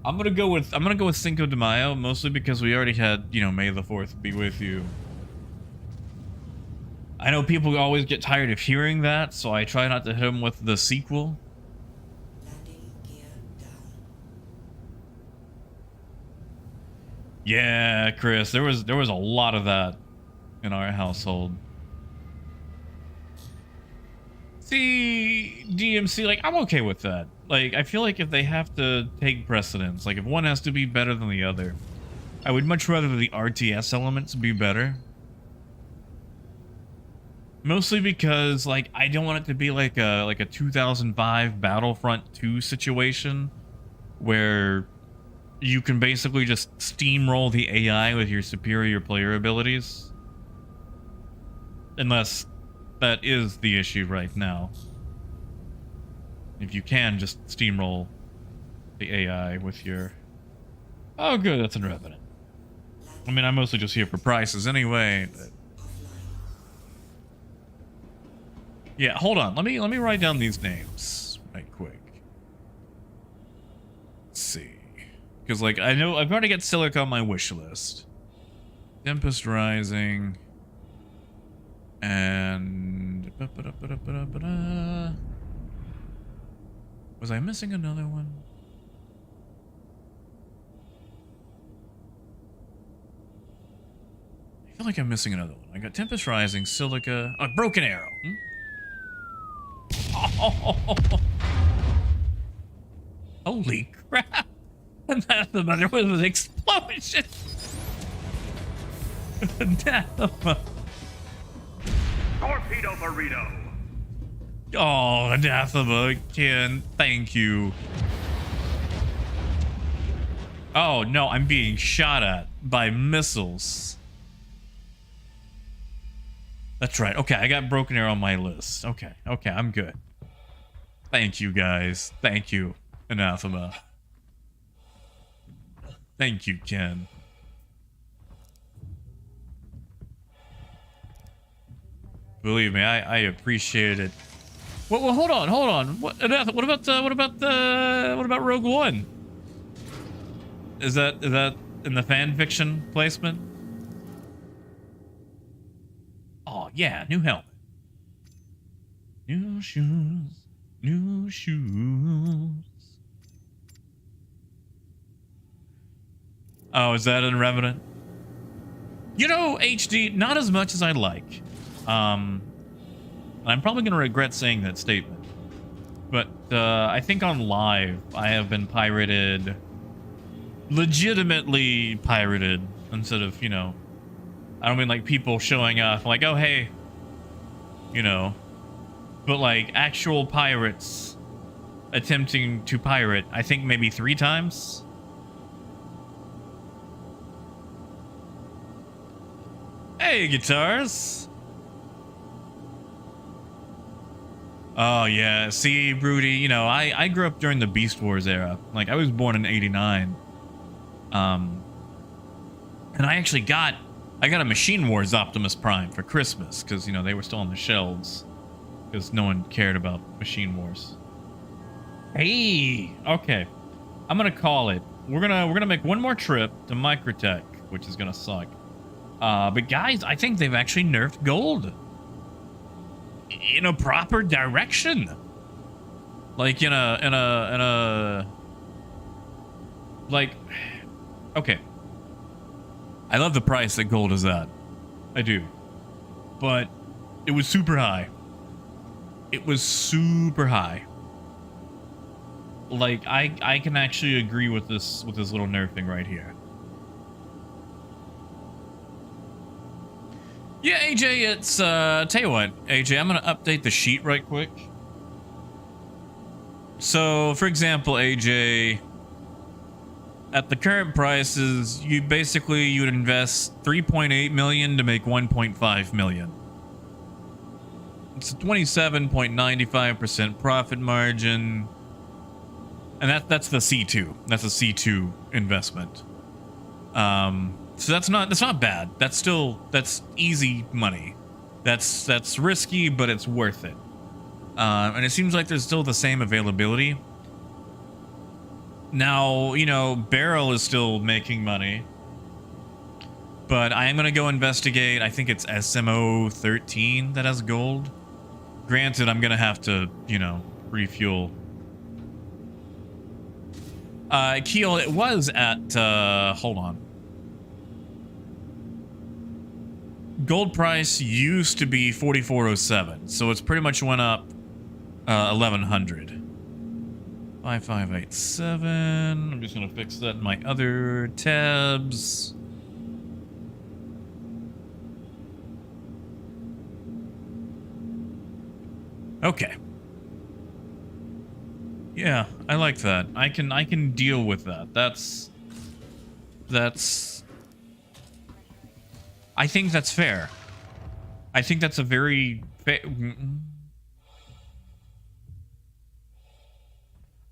I'm gonna go with Cinco de Mayo, mostly because we already had, you know, May the 4th be with you. I know people always get tired of hearing that, so I try not to hit them with the sequel. Landing gear down. Yeah, Chris, there was a lot of that in our household. See, DMC, like, I'm okay with that. Like, I feel like if they have to take precedence, like if one has to be better than the other, I would much rather the RTS elements be better. Mostly because, like, I don't want it to be like a 2005 Battlefront 2 situation where you can basically just steamroll the AI with your superior player abilities. Unless that is the issue right now. If you can just steamroll the AI with your... Oh, good, that's in Revenant. I mean, I'm mostly just here for prices anyway. But... Yeah, hold on. Let me write down these names right quick. Let's see. Because, like, I know I've already got Silica on my wish list. Tempest Rising. And... Was I missing another one? I feel like I'm missing another one. I got Tempest Rising, Silica... Oh, Broken Arrow. Hmm? Oh. Holy crap! Anathema, there was an explosion! Anathema. Torpedo burrito. Oh, Anathema, Ken, thank you. Oh no, I'm being shot at by missiles. That's right. Okay, I got Broken Arrow on my list. Okay, I'm good. Thank you, guys. Thank you, Anathema. Thank you, Ken. Believe me, I appreciate it. Well, hold on. What about Rogue One? Is that in the fan fiction placement? Oh yeah, new helmet, new shoes, new shoes. Oh, is that in Revenant? You know, HD, not as much as I'd like. I'm probably gonna regret saying that statement, but I think on live I have been pirated, legitimately pirated, instead of, you know, I don't mean like people showing up like, oh hey, you know, but like actual pirates attempting to pirate, I think maybe 3 times. Hey, guitars. Oh yeah, see, Broody, you know, I grew up during the Beast Wars era. Like, I was born in '89. And I actually got a Machine Wars Optimus Prime for Christmas, because, you know, they were still on the shelves, because no one cared about Machine Wars. Hey, okay, I'm gonna call it. We're gonna make one more trip to Microtech, which is gonna suck. But guys, I think they've actually nerfed gold in a proper direction. Like in a like, okay. I love the price that gold is at. I do. But it was super high. It was super high. Like, I can actually agree with this little nerfing right here. Yeah, AJ, it's tell you what, AJ, I'm gonna update the sheet right quick. So, for example, AJ, at the current prices, you would invest 3.8 million to make 1.5 million. It's a 27.95% profit margin. And that's the C2. That's a C2 investment. So that's not bad. That's easy money. That's risky, but it's worth it. And it seems like there's still the same availability. Now, you know, Barrel is still making money. But I am going to go investigate. I think it's SMO 13 that has gold. Granted, I'm going to have to, you know, refuel. Keel, it was at, hold on. Gold price used to be 4407, so it's pretty much went up 1100. 5587. I'm just gonna fix that in my other tabs. Okay. Yeah, I like that. I can deal with that. That's I think that's fair. I think that's a very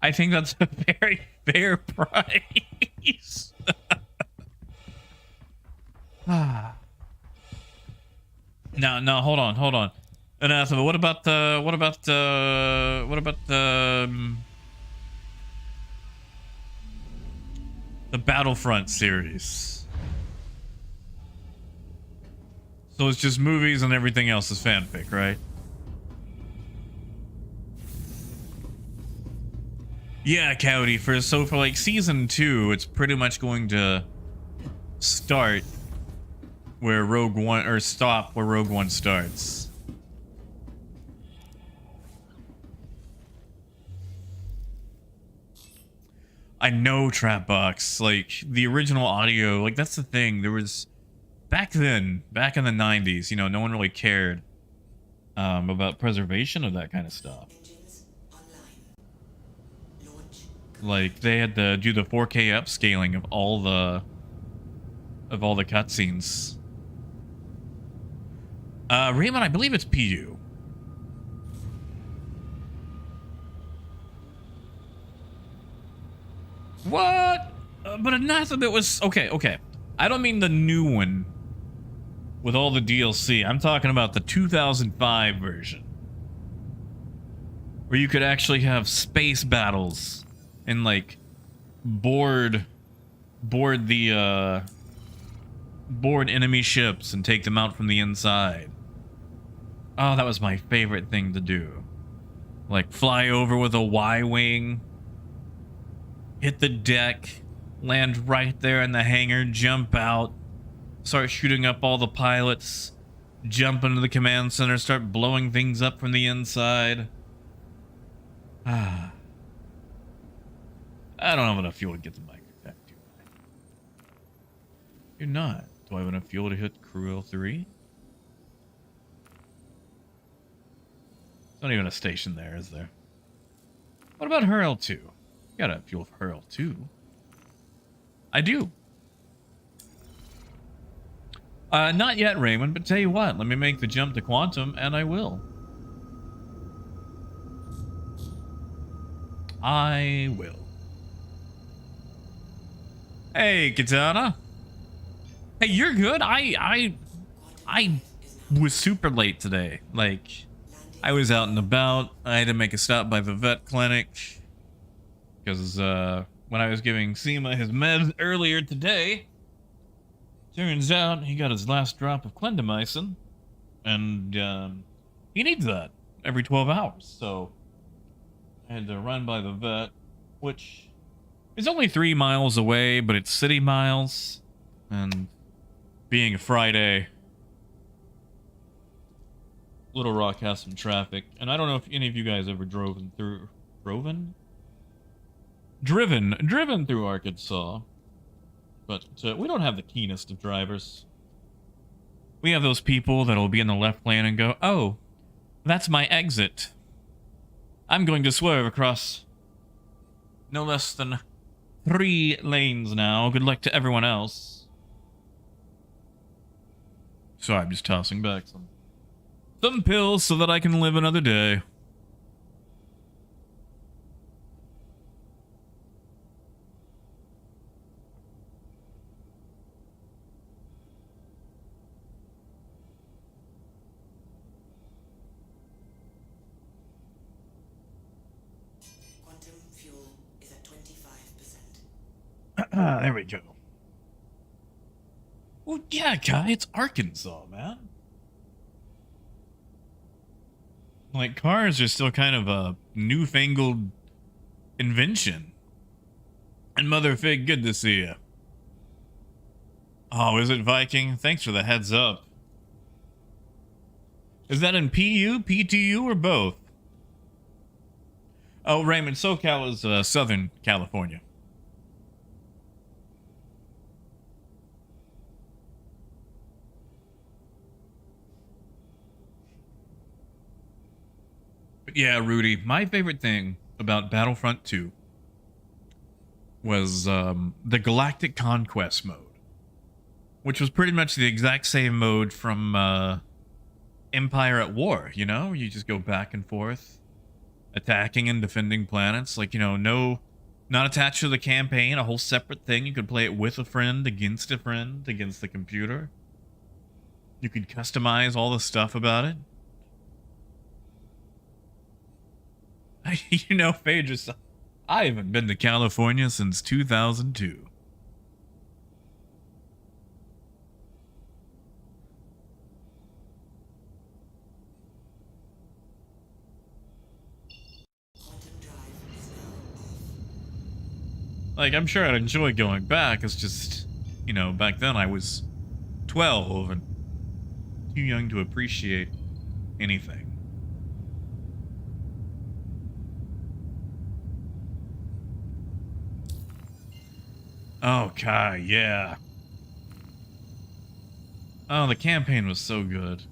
I think that's a very fair price. No, hold on. Anathema, what about the Battlefront series? So it's just movies and everything else is fanfic, right? Yeah, Cowdy, for like season 2, it's pretty much going to start where Rogue One, or stop where Rogue One starts. I know, Trapbox, like the original audio, like that's the thing. There was back then, back in the 90s, you know, no one really cared about preservation of that kind of stuff. Like they had to do the 4K upscaling of all the cutscenes. Raymond, I believe it's PTU. What? But enough of it was okay. I don't mean the new one with all the DLC. I'm talking about the 2005 version, where you could actually have space battles and like board enemy ships and take them out from the inside. Oh, that was my favorite thing to do. Like fly over with a Y-wing, hit the deck, land right there in the hangar, jump out, start shooting up all the pilots, jump into the command center, start blowing things up from the inside. I don't have enough fuel to get the mic back, do I? You're not. Do I have enough fuel to hit Cruel 3? There's not even a station there, is there? What about Hurl 2? Got a fuel for Hurl 2. I do. Not yet, Raymond, but tell you what, let me make the jump to Quantum, and I will. I will. Hey, Katana. Hey, you're good. I was super late today. Like, I was out and about. I had to make a stop by the vet clinic because when I was giving Seema his meds earlier today, turns out he got his last drop of clindamycin, and he needs that every 12 hours. So I had to run by the vet, which is only 3 miles away, but it's city miles, and being a Friday, Little Rock has some traffic, and I don't know if any of you guys ever driven through Arkansas, but we don't have the keenest of drivers. We have those people that'll be in the left lane and go, "Oh, that's my exit. I'm going to swerve across no less than 3 lanes now. Good luck to everyone else." So I'm just tossing back some pills so that I can live another day. Ah, there we go. Well, yeah, Kai, it's Arkansas, man. Like, cars are still kind of a newfangled invention. And Mother Fig, good to see you. Oh, is it Viking? Thanks for the heads up. Is that in PU, PTU, or both? Oh, Raymond, SoCal is Southern California. But yeah, Rudy, my favorite thing about Battlefront 2 was the Galactic Conquest mode, which was pretty much the exact same mode from Empire at War, you know? You just go back and forth, attacking and defending planets. Like, you know, not attached to the campaign, a whole separate thing. You could play it with a friend, against the computer. You could customize all the stuff about it. You know, Phaedrus, I haven't been to California since 2002. Like, I'm sure I'd enjoy going back. It's just, you know, back then I was 12 and too young to appreciate anything. Oh, Kai, yeah. Oh, the campaign was so good.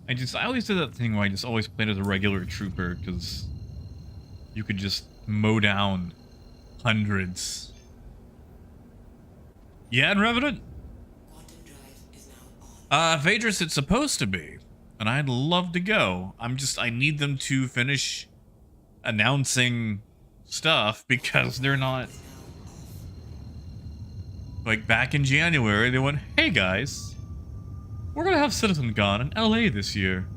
I always did that thing where I just always played as a regular trooper, because you could just mow down hundreds. Yeah, and Revenant? Quantum drive is now on. Phaedrus, it's supposed to be. And I'd love to go. I need them to finish announcing stuff, because they're not... Like, back in January, they went, hey guys, we're gonna have CitizenCon in LA this year.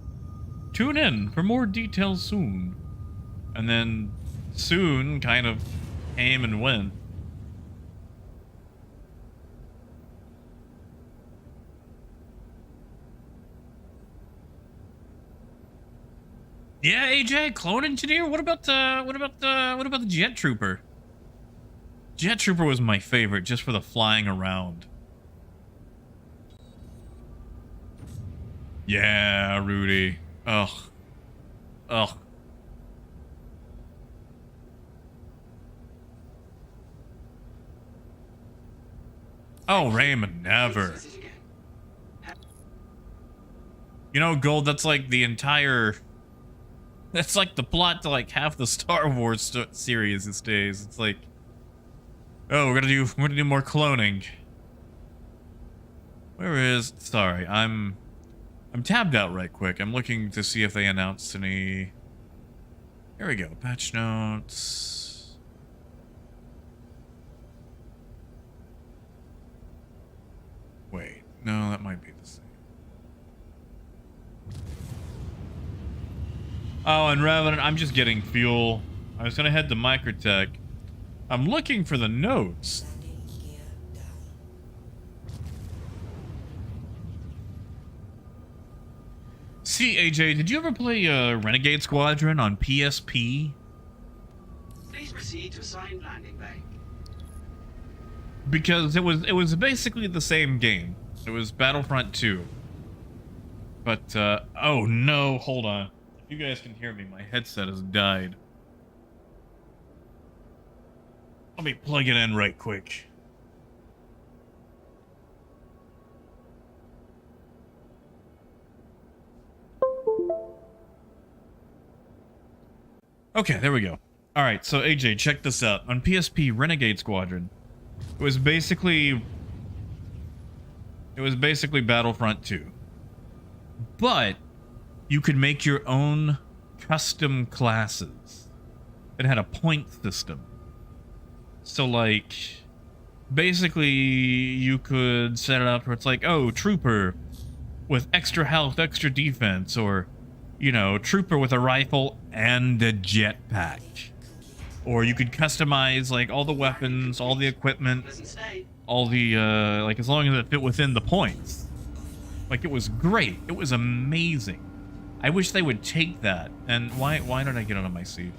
Tune in for more details soon. And then soon kind of came and went. Yeah, AJ, clone engineer. What about the Jet Trooper? Jet Trooper was my favorite, just for the flying around. Yeah, Rudy. Ugh. Ugh. Oh, Raymond, never. You know, Gold, that's like the entire... That's like the plot to like half the Star Wars series these days. It's like, oh, we're gonna do more cloning. Where is... Sorry, I'm tabbed out right quick. I'm looking to see if they announced any... Here we go. Patch notes. Wait. No, that might be the same. Oh, and Revenant, I'm just getting fuel. I was gonna head to Microtech. I'm looking for the notes. Landing gear down. See, AJ, did you ever play Renegade Squadron on PSP? Please proceed to assigned landing bay. Because it was basically the same game. It was Battlefront 2. But oh no, hold on. If you guys can hear me, my headset has died. Let me plug it in right quick. Okay, there we go. Alright, so AJ, check this out. On PSP, Renegade Squadron. It was basically Battlefront 2. But you could make your own custom classes. It had a point system. So like basically you could set it up where it's like, oh, trooper with extra health, extra defense, or you know, trooper with a rifle and a jetpack. Or you could customize like all the weapons, all the equipment, Pleasant stay. all the like as long as it fit within the points. Like it was great. It was amazing. I wish they would take that. And why don't I get out of my seat?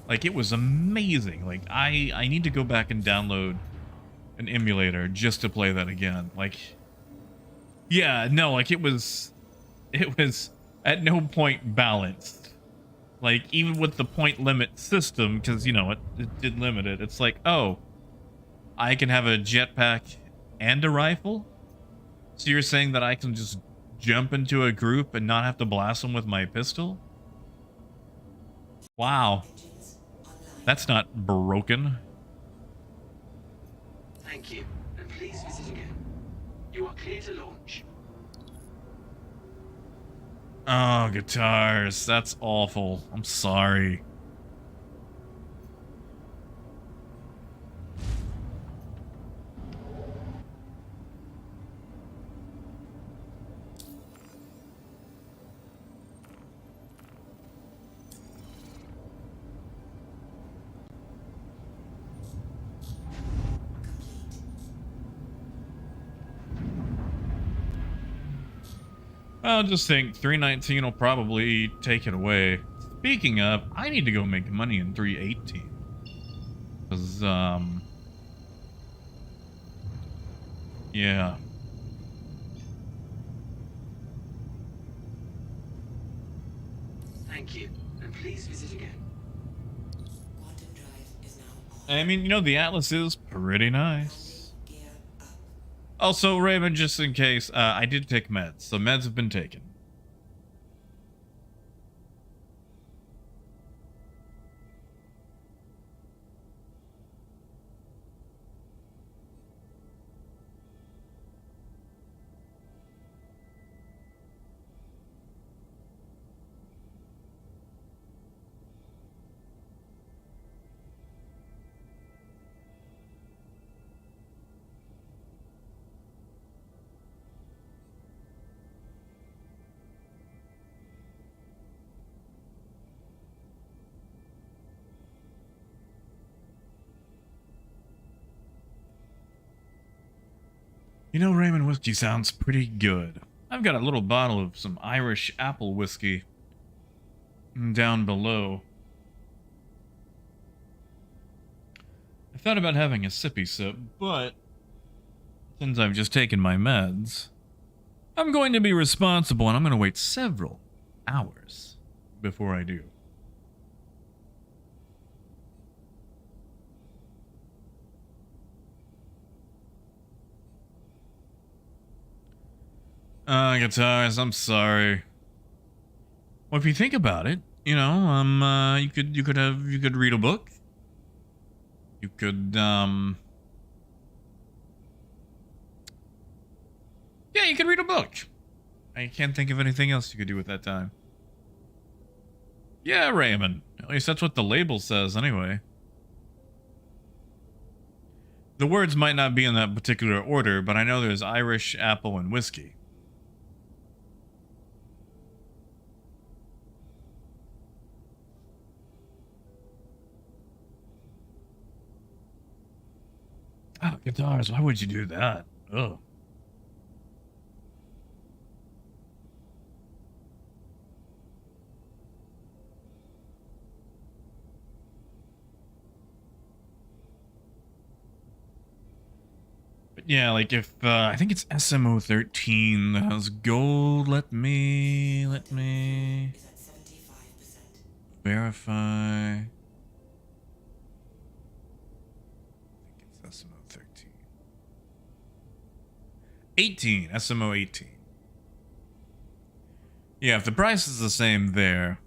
Like it was amazing. Like I need to go back and download an emulator just to play that again. Like yeah, no, like it was at no point balanced. Like even with the point limit system, because you know it did limit it. It's like, oh, I can have a jetpack and a rifle? So you're saying that I can just jump into a group and not have to blast them with my pistol? Wow. That's not broken. Thank you, and please visit again. You are clear to launch. Oh, guitars. That's awful. I'm sorry. I'll just think 319 will probably take it away. Speaking of, I need to go make money in 318. Because, yeah. Thank you, and please visit again. Quantum drive is now on. I mean, you know, the Atlas is pretty nice. Gear up. Also, Raymond, just in case, I did take meds, so meds have been taken. You know, Raymond whiskey sounds pretty good. I've got a little bottle of some Irish apple whiskey down below. I thought about having a sippy sip, but since I've just taken my meds, I'm going to be responsible and I'm going to wait several hours before I do. Guitars, I'm sorry. Well, if you think about it, you know, you could read a book. You could, yeah, you could read a book. I can't think of anything else you could do with that time. Yeah, Raymond. At least that's what the label says, anyway. The words might not be in that particular order, but I know there's Irish, apple, and whiskey. Oh, guitars, why would you do that? Ugh. But yeah, like if, I think it's SMO 13 that has gold. Let me Is at 75%. verify. SMO 13. 18. SMO 18. Yeah, if the price is the same there.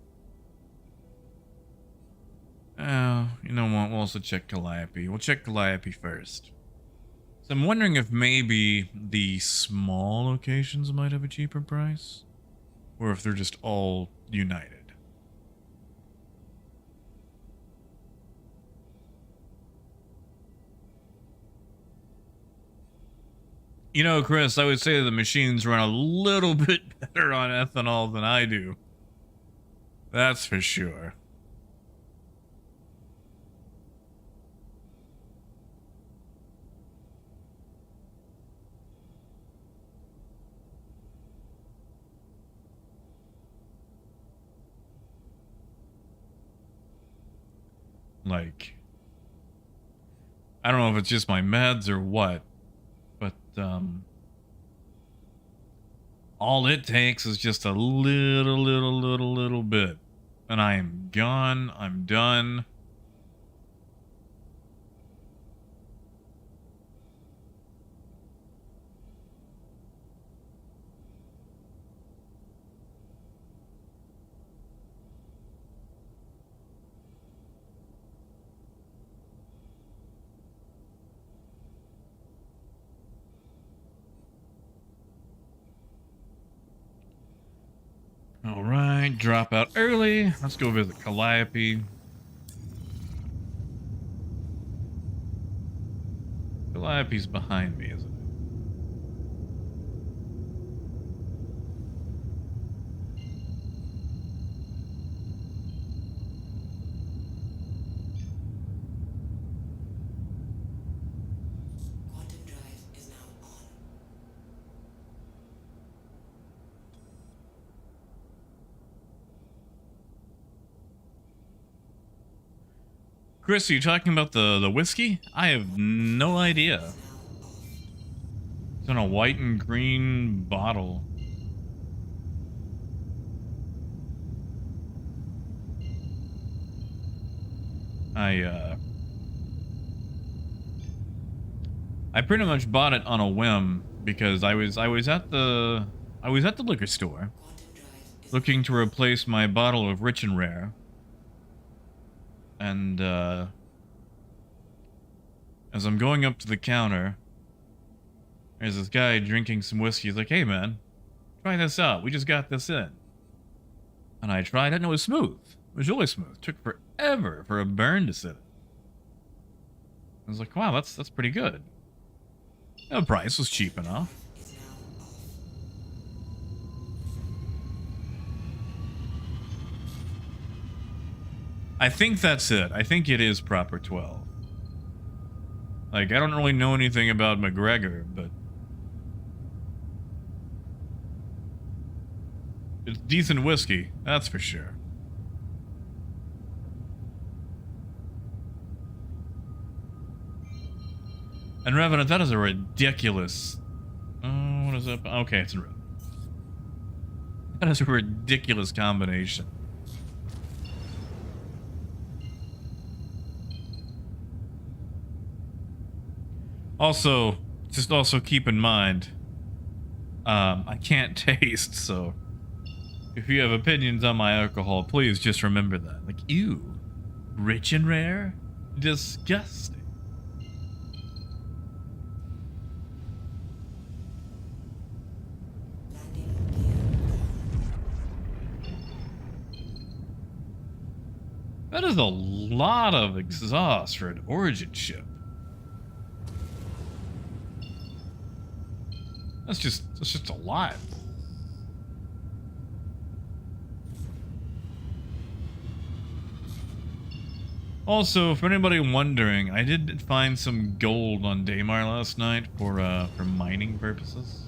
Oh, you know what? We'll also check Calliope. We'll check Calliope first. So I'm wondering if maybe the small locations might have a cheaper price. Or if they're just all united. You know, Chris, I would say the machines run a little bit better on ethanol than I do. That's for sure. Like, I don't know if it's just my meds or what, but all it takes is just a little bit, and I am gone. I'm done. All right, drop out early. Let's go visit Calliope. Calliope's behind me, isn't it? Quantum drive is now on. Chris, are you talking about the whiskey? I have no idea. It's in a white and green bottle. I pretty much bought it on a whim because I was at the liquor store looking to replace my bottle of Rich and Rare. And as I'm going up to the counter, there's this guy drinking some whiskey. He's like, "Hey man, try this out. We just got this in." And I tried it and it was smooth. It was really smooth. It took forever for a burn to sit in. I was like, wow, that's pretty good. The price was cheap enough. Is now off. I think that's it. I think it is proper 12. Like, I don't really know anything about McGregor, but it's decent whiskey, that's for sure. And Revenant, that is a ridiculous... Oh, what is that? Okay, it's in red. That is a ridiculous combination. Also, just also keep in mind, I can't taste, so if you have opinions on my alcohol, please just remember that. Like, ew, Rich and Rare? Disgusting. That is a lot of exhaust for an Origin ship. That's just a lot. Also, for anybody wondering, I did find some gold on Daymar last night for mining purposes.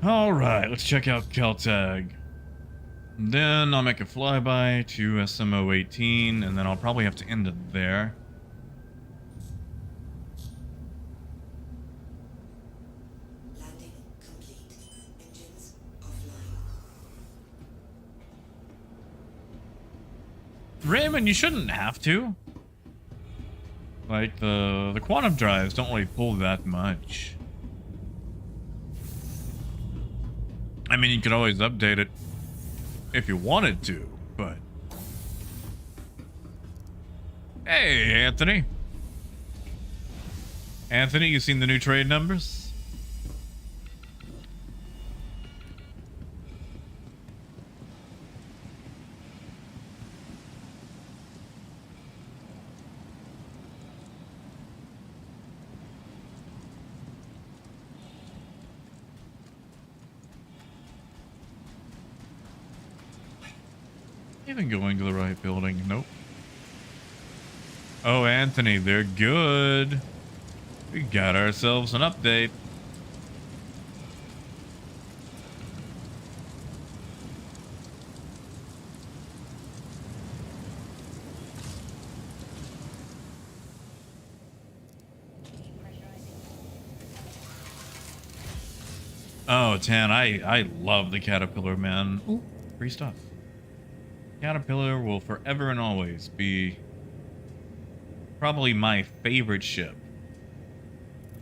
Alright, let's check out Caltag. Then I'll make a flyby to SMO-18, and then I'll probably have to end it there. Landing complete. Engines offline. Raymond, you shouldn't have to. Like, the quantum drives don't really pull that much. I mean, you could always update it if you wanted to, but... Hey, Anthony. Anthony, you seen the new trade numbers? Even going to the right building. Nope. Oh, Anthony, they're good. We got ourselves an update. Oh, Tan, I love the Caterpillar, man. Ooh, free stuff. Caterpillar will forever and always be probably my favorite ship.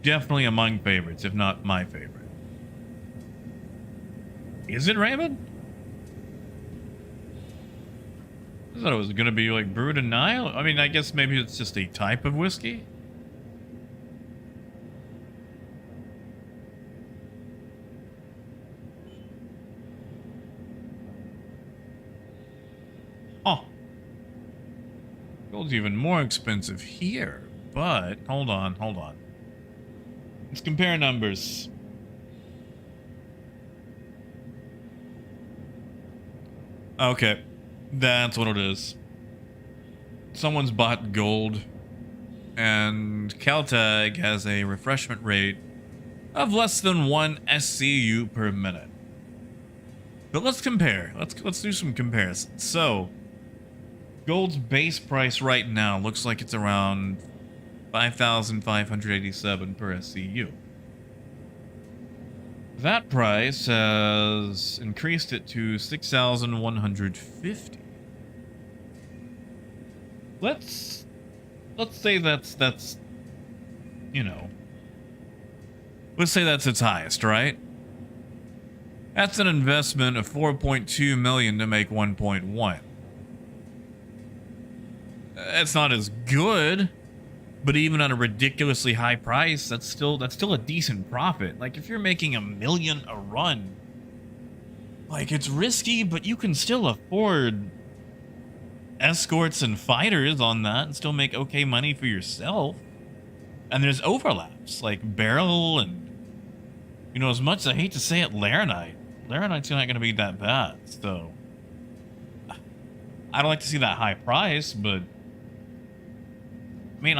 Definitely among favorites, if not my favorite. Is it Raymond? I thought it was gonna be like brewed in Nile. I mean, I guess maybe it's just a type of whiskey. Oh, gold's even more expensive here. But hold on. Let's compare numbers. Okay, that's what it is. Someone's bought gold, and Caltag has a refreshment rate of less than 1 SCU per minute. But let's compare. Let's do some comparisons. So, gold's base price right now looks like it's around 5,587 per SCU. That price has increased it to 6,150. Let's say that's you know, let's say that's its highest, right? That's an investment of 4.2 million to make 1.1. It's not as good, but even at a ridiculously high price, that's still a decent profit. Like, if you're making $1 million a run, like, it's risky, but you can still afford escorts and fighters on that and still make okay money for yourself. And there's overlaps, like Beryl and, you know, as much as I hate to say it, Laranite's not going to be that bad. So, I don't like to see that high price, but I mean,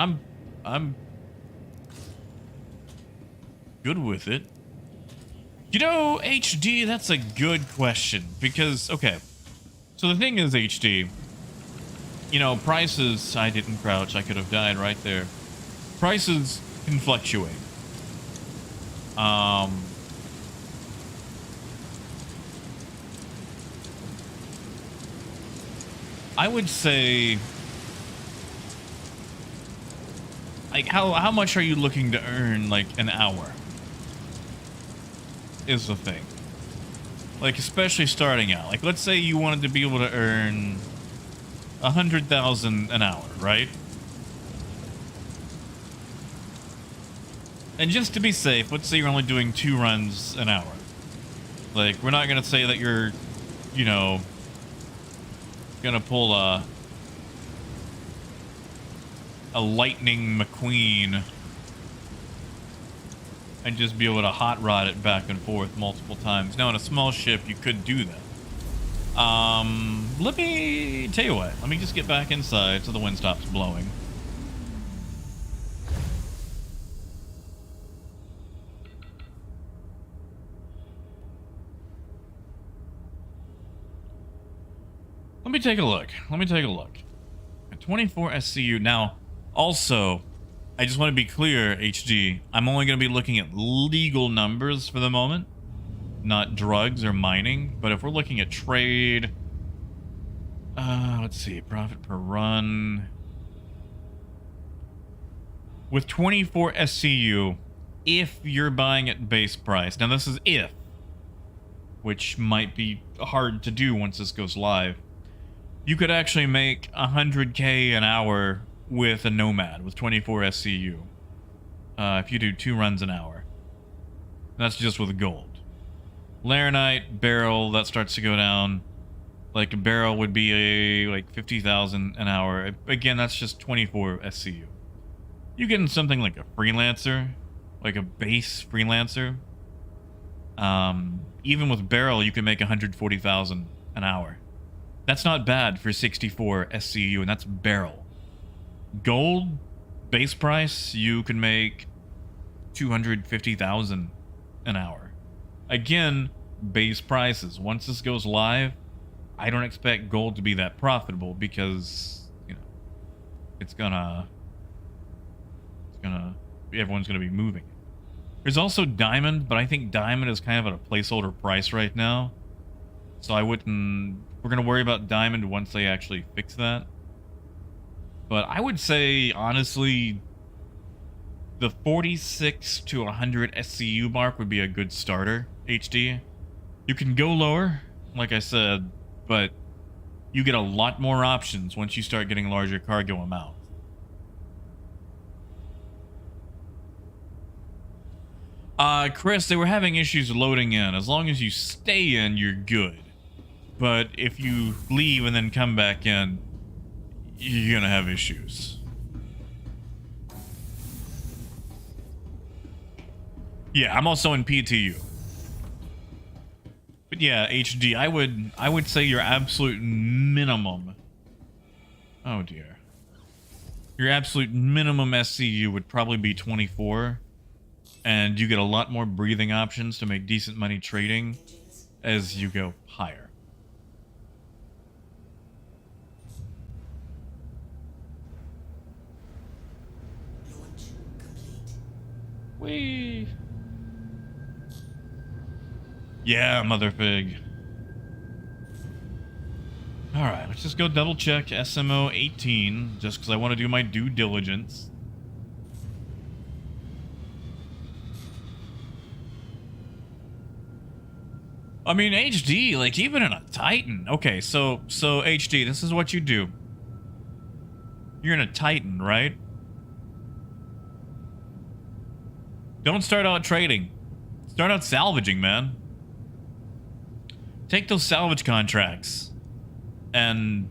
I'm good with it. You know, HD, that's a good question. Because, okay, so the thing is, HD, you know, prices, I didn't crouch, I could have died right there. Prices can fluctuate. I would say, like, how much are you looking to earn, like, an hour? Is the thing. Like, especially starting out. Like, let's say you wanted to be able to earn 100,000 an hour, right? And just to be safe, let's say you're only doing 2 runs an hour. Like, we're not gonna say that you're, you know, gonna pull a Lightning McQueen and just be able to hot rod it back and forth multiple times. Now, in a small ship, you could do that. Let me tell you what. Let me just get back inside so the wind stops blowing. Let me take a look. At 24 SCU. Now, also, I just want to be clear, HD. I'm only going to be looking at legal numbers for the moment, not drugs or mining. But if we're looking at trade, let's see, profit per run. With 24 SCU, if you're buying at base price, now this is if, which might be hard to do once this goes live, you could actually make 100K an hour with a Nomad with 24 SCU. If you do 2 runs an hour. That's just with gold. Laranite, Beryl, that starts to go down. Like a Beryl would be a like 50,000 an hour. Again, that's just 24 SCU. You get in something like a freelancer, like a base freelancer. Even with Beryl, you can make 140,000 an hour. That's not bad for 64 SCU, and that's barrel. Gold base price, you can make 250,000 an hour. Again, base prices. Once this goes live, I don't expect gold to be that profitable because, you know, everyone's gonna be moving. There's also diamond, but I think diamond is kind of at a placeholder price right now. So we're gonna worry about diamond once they actually fix that. But I would say, honestly, the 46 to 100 SCU mark would be a good starter, HD. You can go lower, like I said, but you get a lot more options once you start getting larger cargo amounts. Chris, they were having issues loading in. As long as you stay in, you're good. But if you leave and then come back in, you're gonna have issues. Yeah, I'm also in PTU. But yeah, HD, I would say your absolute minimum. Oh dear. Your absolute minimum SCU would probably be 24. And you get a lot more breathing options to make decent money trading as you go higher. Launch complete. Whee! Yeah, motherfig. Alright, let's just go double check SMO 18, just because I want to do my due diligence. I mean, HD, like, even in a Titan. Okay, so HD, this is what you do. You're in a Titan, right? Don't start out trading. Start out salvaging, man. Take those salvage contracts and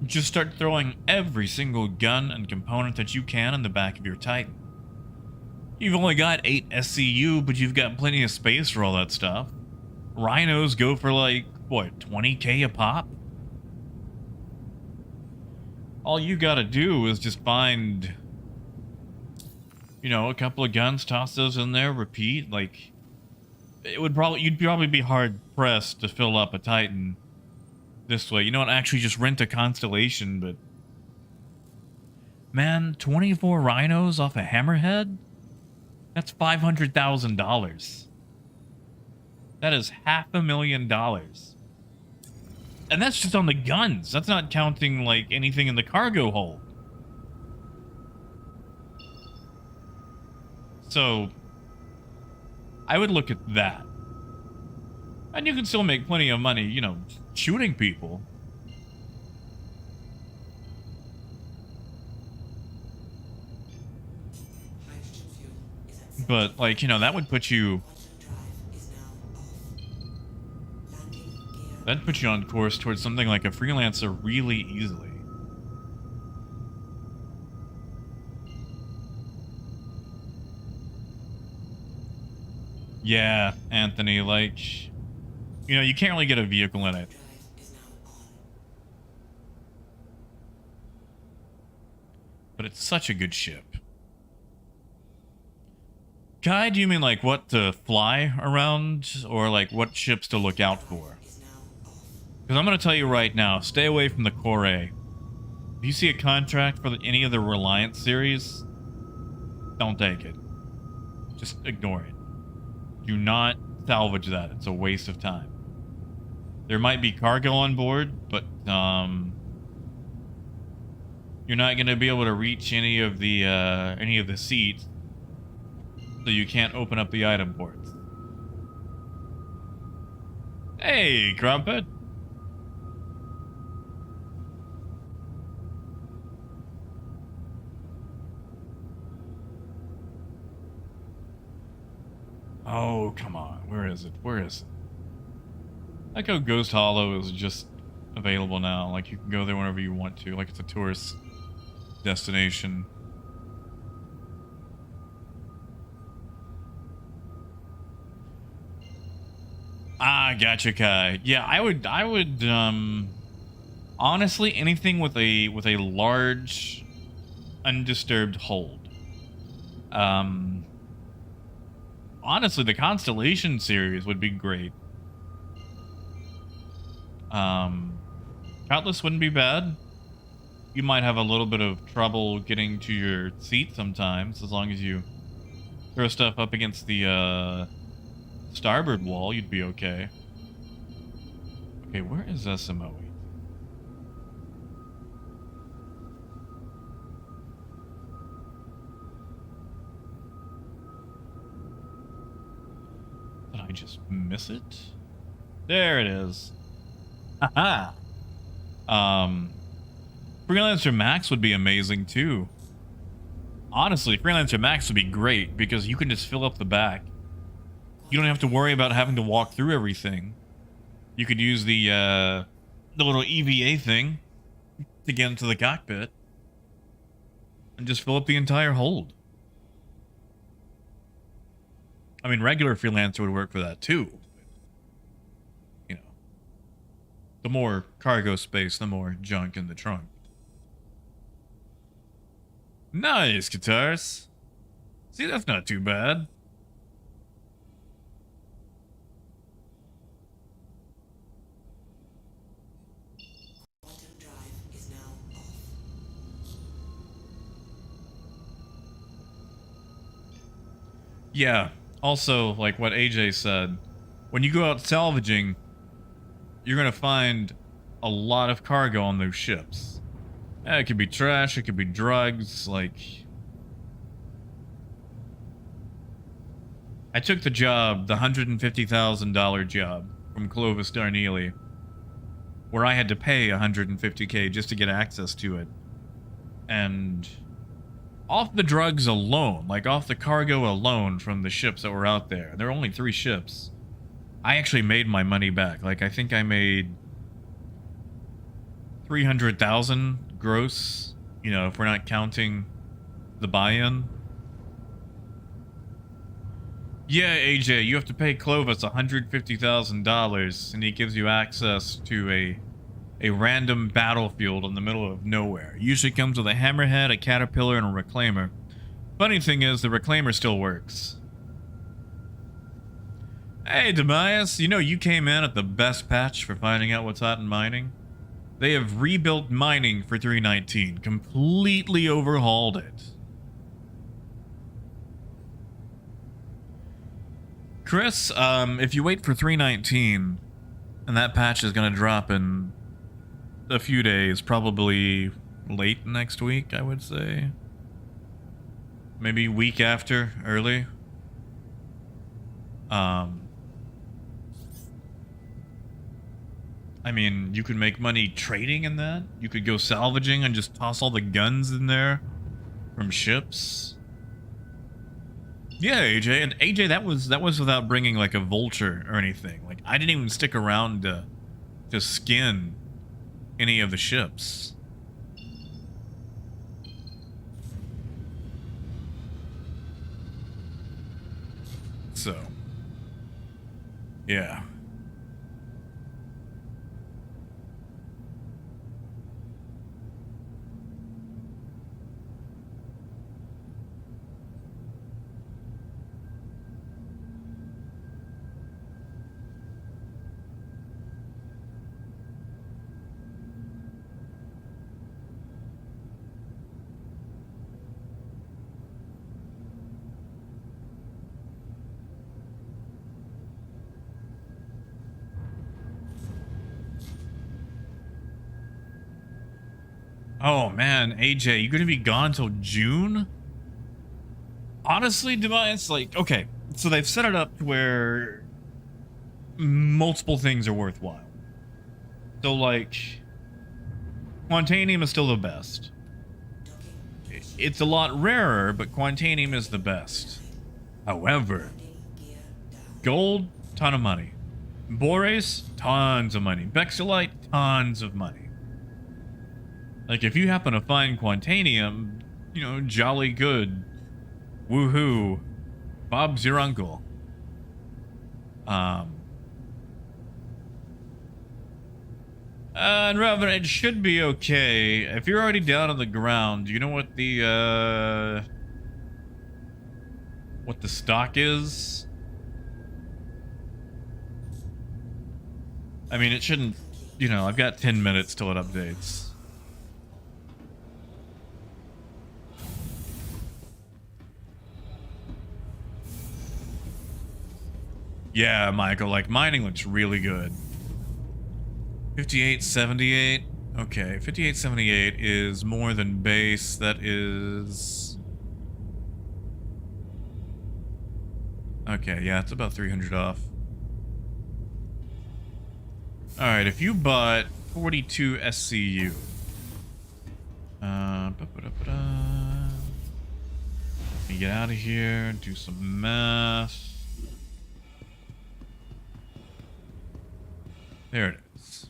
just start throwing every single gun and component that you can in the back of your Titan. You've only got 8 SCU, but you've got plenty of space for all that stuff. Rhinos go for like, what, 20k a pop? All you gotta do is just find, you know, a couple of guns, toss those in there, repeat. Like, you'd probably be hard pressed to fill up a Titan this way. You know what, actually just rent a Constellation, but man, 24 Rhinos off a Hammerhead? That's $500,000. That is $500,000. And that's just on the guns. That's not counting, like, anything in the cargo hold. So, I would look at that. And you can still make plenty of money, you know, shooting people. Hydrogen fuel is at But, like, you know, that would put you... quantum drive is now off. Landing gear. That'd put you on course towards something like a freelancer really easily. Yeah, Anthony, like, you know, you can't really get a vehicle in it. Drive is now on. But it's such a good ship. Kai, do you mean like what to fly around, or like what ships to look out for? Is now off. Because I'm going to tell you right now, stay away from the Core A. If you see a contract for any of the Reliance series, don't take it. Just ignore it. Do not salvage that. It's a waste of time. There might be cargo on board, but you're not going to be able to reach any of the seats, so you can't open up the item ports. Hey, Crumpet. Oh, come on. Where is it? Where is it? Echo Ghost Hollow is just available now. Like, you can go there whenever you want to. Like, it's a tourist destination. Ah, gotcha, Kai. Yeah, I would honestly, anything with a large undisturbed hold. Honestly, the Constellation series would be great. Cutlass wouldn't be bad. You might have a little bit of trouble getting to your seat sometimes, as long as you throw stuff up against the starboard wall, you'd be okay. Okay, where is SMOE? Did I just miss it? There it is. Haha. Freelancer Max would be amazing too. Honestly, Freelancer Max would be great because you can just fill up the back. You don't have to worry about having to walk through everything. You could use the little EVA thing to get into the cockpit and just fill up the entire hold. I mean, regular Freelancer would work for that too. You know, the more cargo space, the more junk in the trunk. Nice, guitars. See, that's not too bad. Quantum drive is now off. Yeah, also, like what AJ said, when you go out salvaging, you're gonna find a lot of cargo on those ships. It could be trash, it could be drugs, like... I took the job, the $150,000 job from Clovis Darneely, where I had to pay $150K just to get access to it. And off the drugs alone, like off the cargo alone from the ships that were out there, there were only 3 ships, I actually made my money back. Like, I think I made 300,000 gross, you know, if we're not counting the buy-in. Yeah, AJ, you have to pay Clovis $150,000, and he gives you access to a random battlefield in the middle of nowhere. It usually comes with a hammerhead, a caterpillar, and a reclaimer. Funny thing is, the reclaimer still works. Hey, Demias, you know you came in at the best patch for finding out what's hot in mining? They have rebuilt mining for 319, completely overhauled it. Chris, if you wait for 319, and that patch is going to drop in a few days, probably late next week, I would say. Maybe week after, early. I mean, you could make money trading in that. You could go salvaging and just toss all the guns in there from ships. Yeah, AJ, and AJ, that was without bringing like a vulture or anything. Like, I didn't even stick around to skin any of the ships. So, yeah. Oh man, AJ, you're gonna be gone until June? Honestly, Device, like, okay, so they've set it up to where multiple things are worthwhile. So, like, Quantanium is still the best. It's a lot rarer, but Quantanium is the best. However, gold, ton of money. Borace, tons of money. Bexylite, tons of money. Like, if you happen to find Quantanium, you know, jolly good. Woohoo. Bob's your uncle. And Revenant, it should be okay. If you're already down on the ground, do you know what the stock is? I mean, it shouldn't, you know, I've got 10 minutes till it updates. Yeah, Michael, like, mining looks really good. 5878. Okay, 5878 is more than base. That is... Okay, yeah, it's about 300 off. Alright, if you bought 42 SCU. Let me get out of here, do some math. There it is.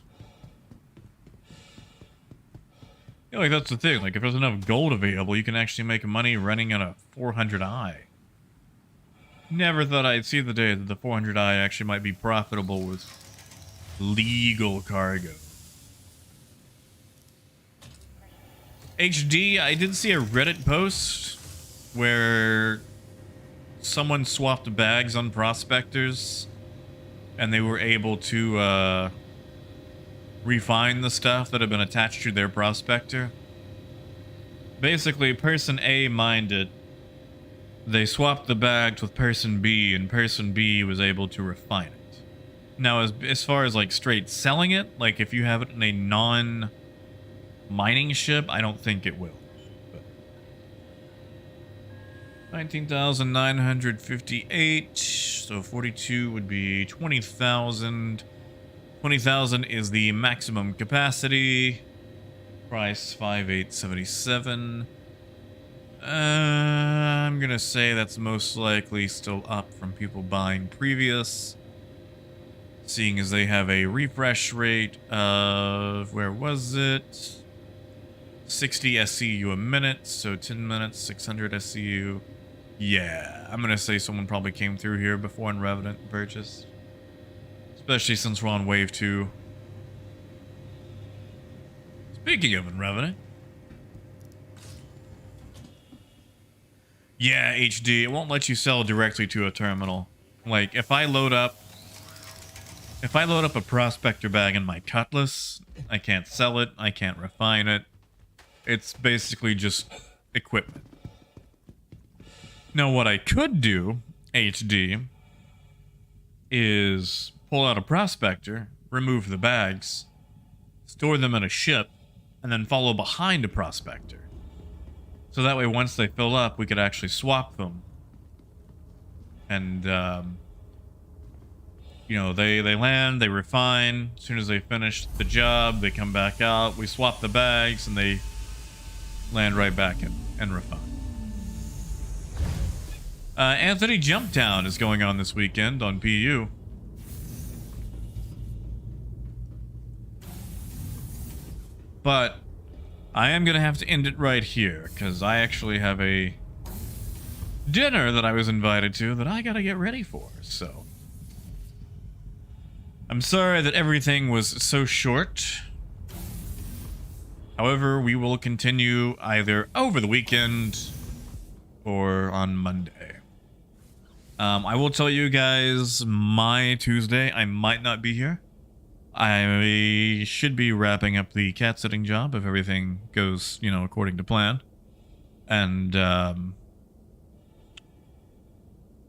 Yeah, like that's the thing. Like if there's enough gold available, you can actually make money running on a 400i. Never thought I'd see the day that the 400i actually might be profitable with legal cargo. HD, I did see a Reddit post where someone swapped bags on prospectors and they were able to refine the stuff that had been attached to their prospector. Basically, person A mined it. They swapped the bags with person B, and person B was able to refine it. Now, as far as like straight selling it, like if you have it in a non-mining ship, I don't think it will. But 19,958, so 42 would be 20,000. 20,000 is the maximum capacity. Price 5,877. I'm gonna say that's most likely still up from people buying previous. Seeing as they have a refresh rate of, where was it? 60 SCU a minute, so 10 minutes, 600 SCU. Yeah, I'm gonna say someone probably came through here before in Revenant and purchased. Especially since we're on wave 2. Speaking of in Revenant. Yeah, HD, it won't let you sell directly to a terminal. Like, if I load up a prospector bag in my Cutlass, I can't sell it, I can't refine it. It's basically just equipment. Now, what I could do, HD, is pull out a prospector, remove the bags, store them in a ship, and then follow behind a prospector. So that way, once they fill up, we could actually swap them. And, you know, they land, they refine. As soon as they finish the job, they come back out. We swap the bags, and they land right back in and refine. Anthony Jumptown is going on this weekend on PU. But I am going to have to end it right here, because I actually have a dinner that I was invited to that I got to get ready for, so. I'm sorry that everything was so short. However, we will continue either over the weekend or on Monday. I will tell you guys, my Tuesday, I might not be here. I should be wrapping up the cat sitting job if everything goes, you know, according to plan. And,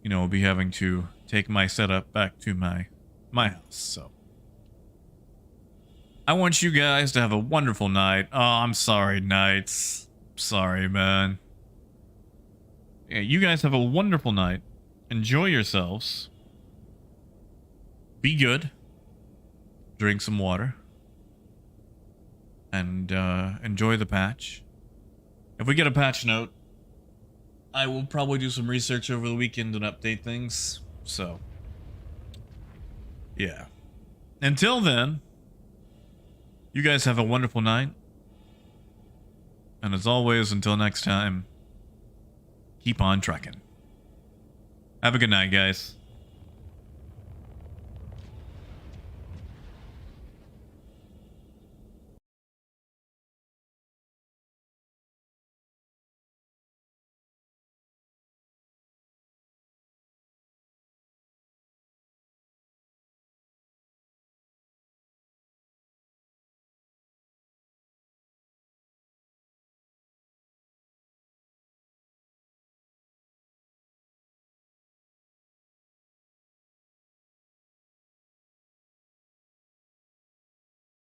you know, I'll be having to take my setup back to my house, so. I want you guys to have a wonderful night. Oh, I'm sorry, Knights. Sorry, man. Yeah, you guys have a wonderful night. Enjoy yourselves. Be good. Drink some water. And enjoy the patch. If we get a patch note, I will probably do some research over the weekend and update things. So, yeah. Until then, you guys have a wonderful night. And as always, until next time, keep on trucking. Have a good night, guys.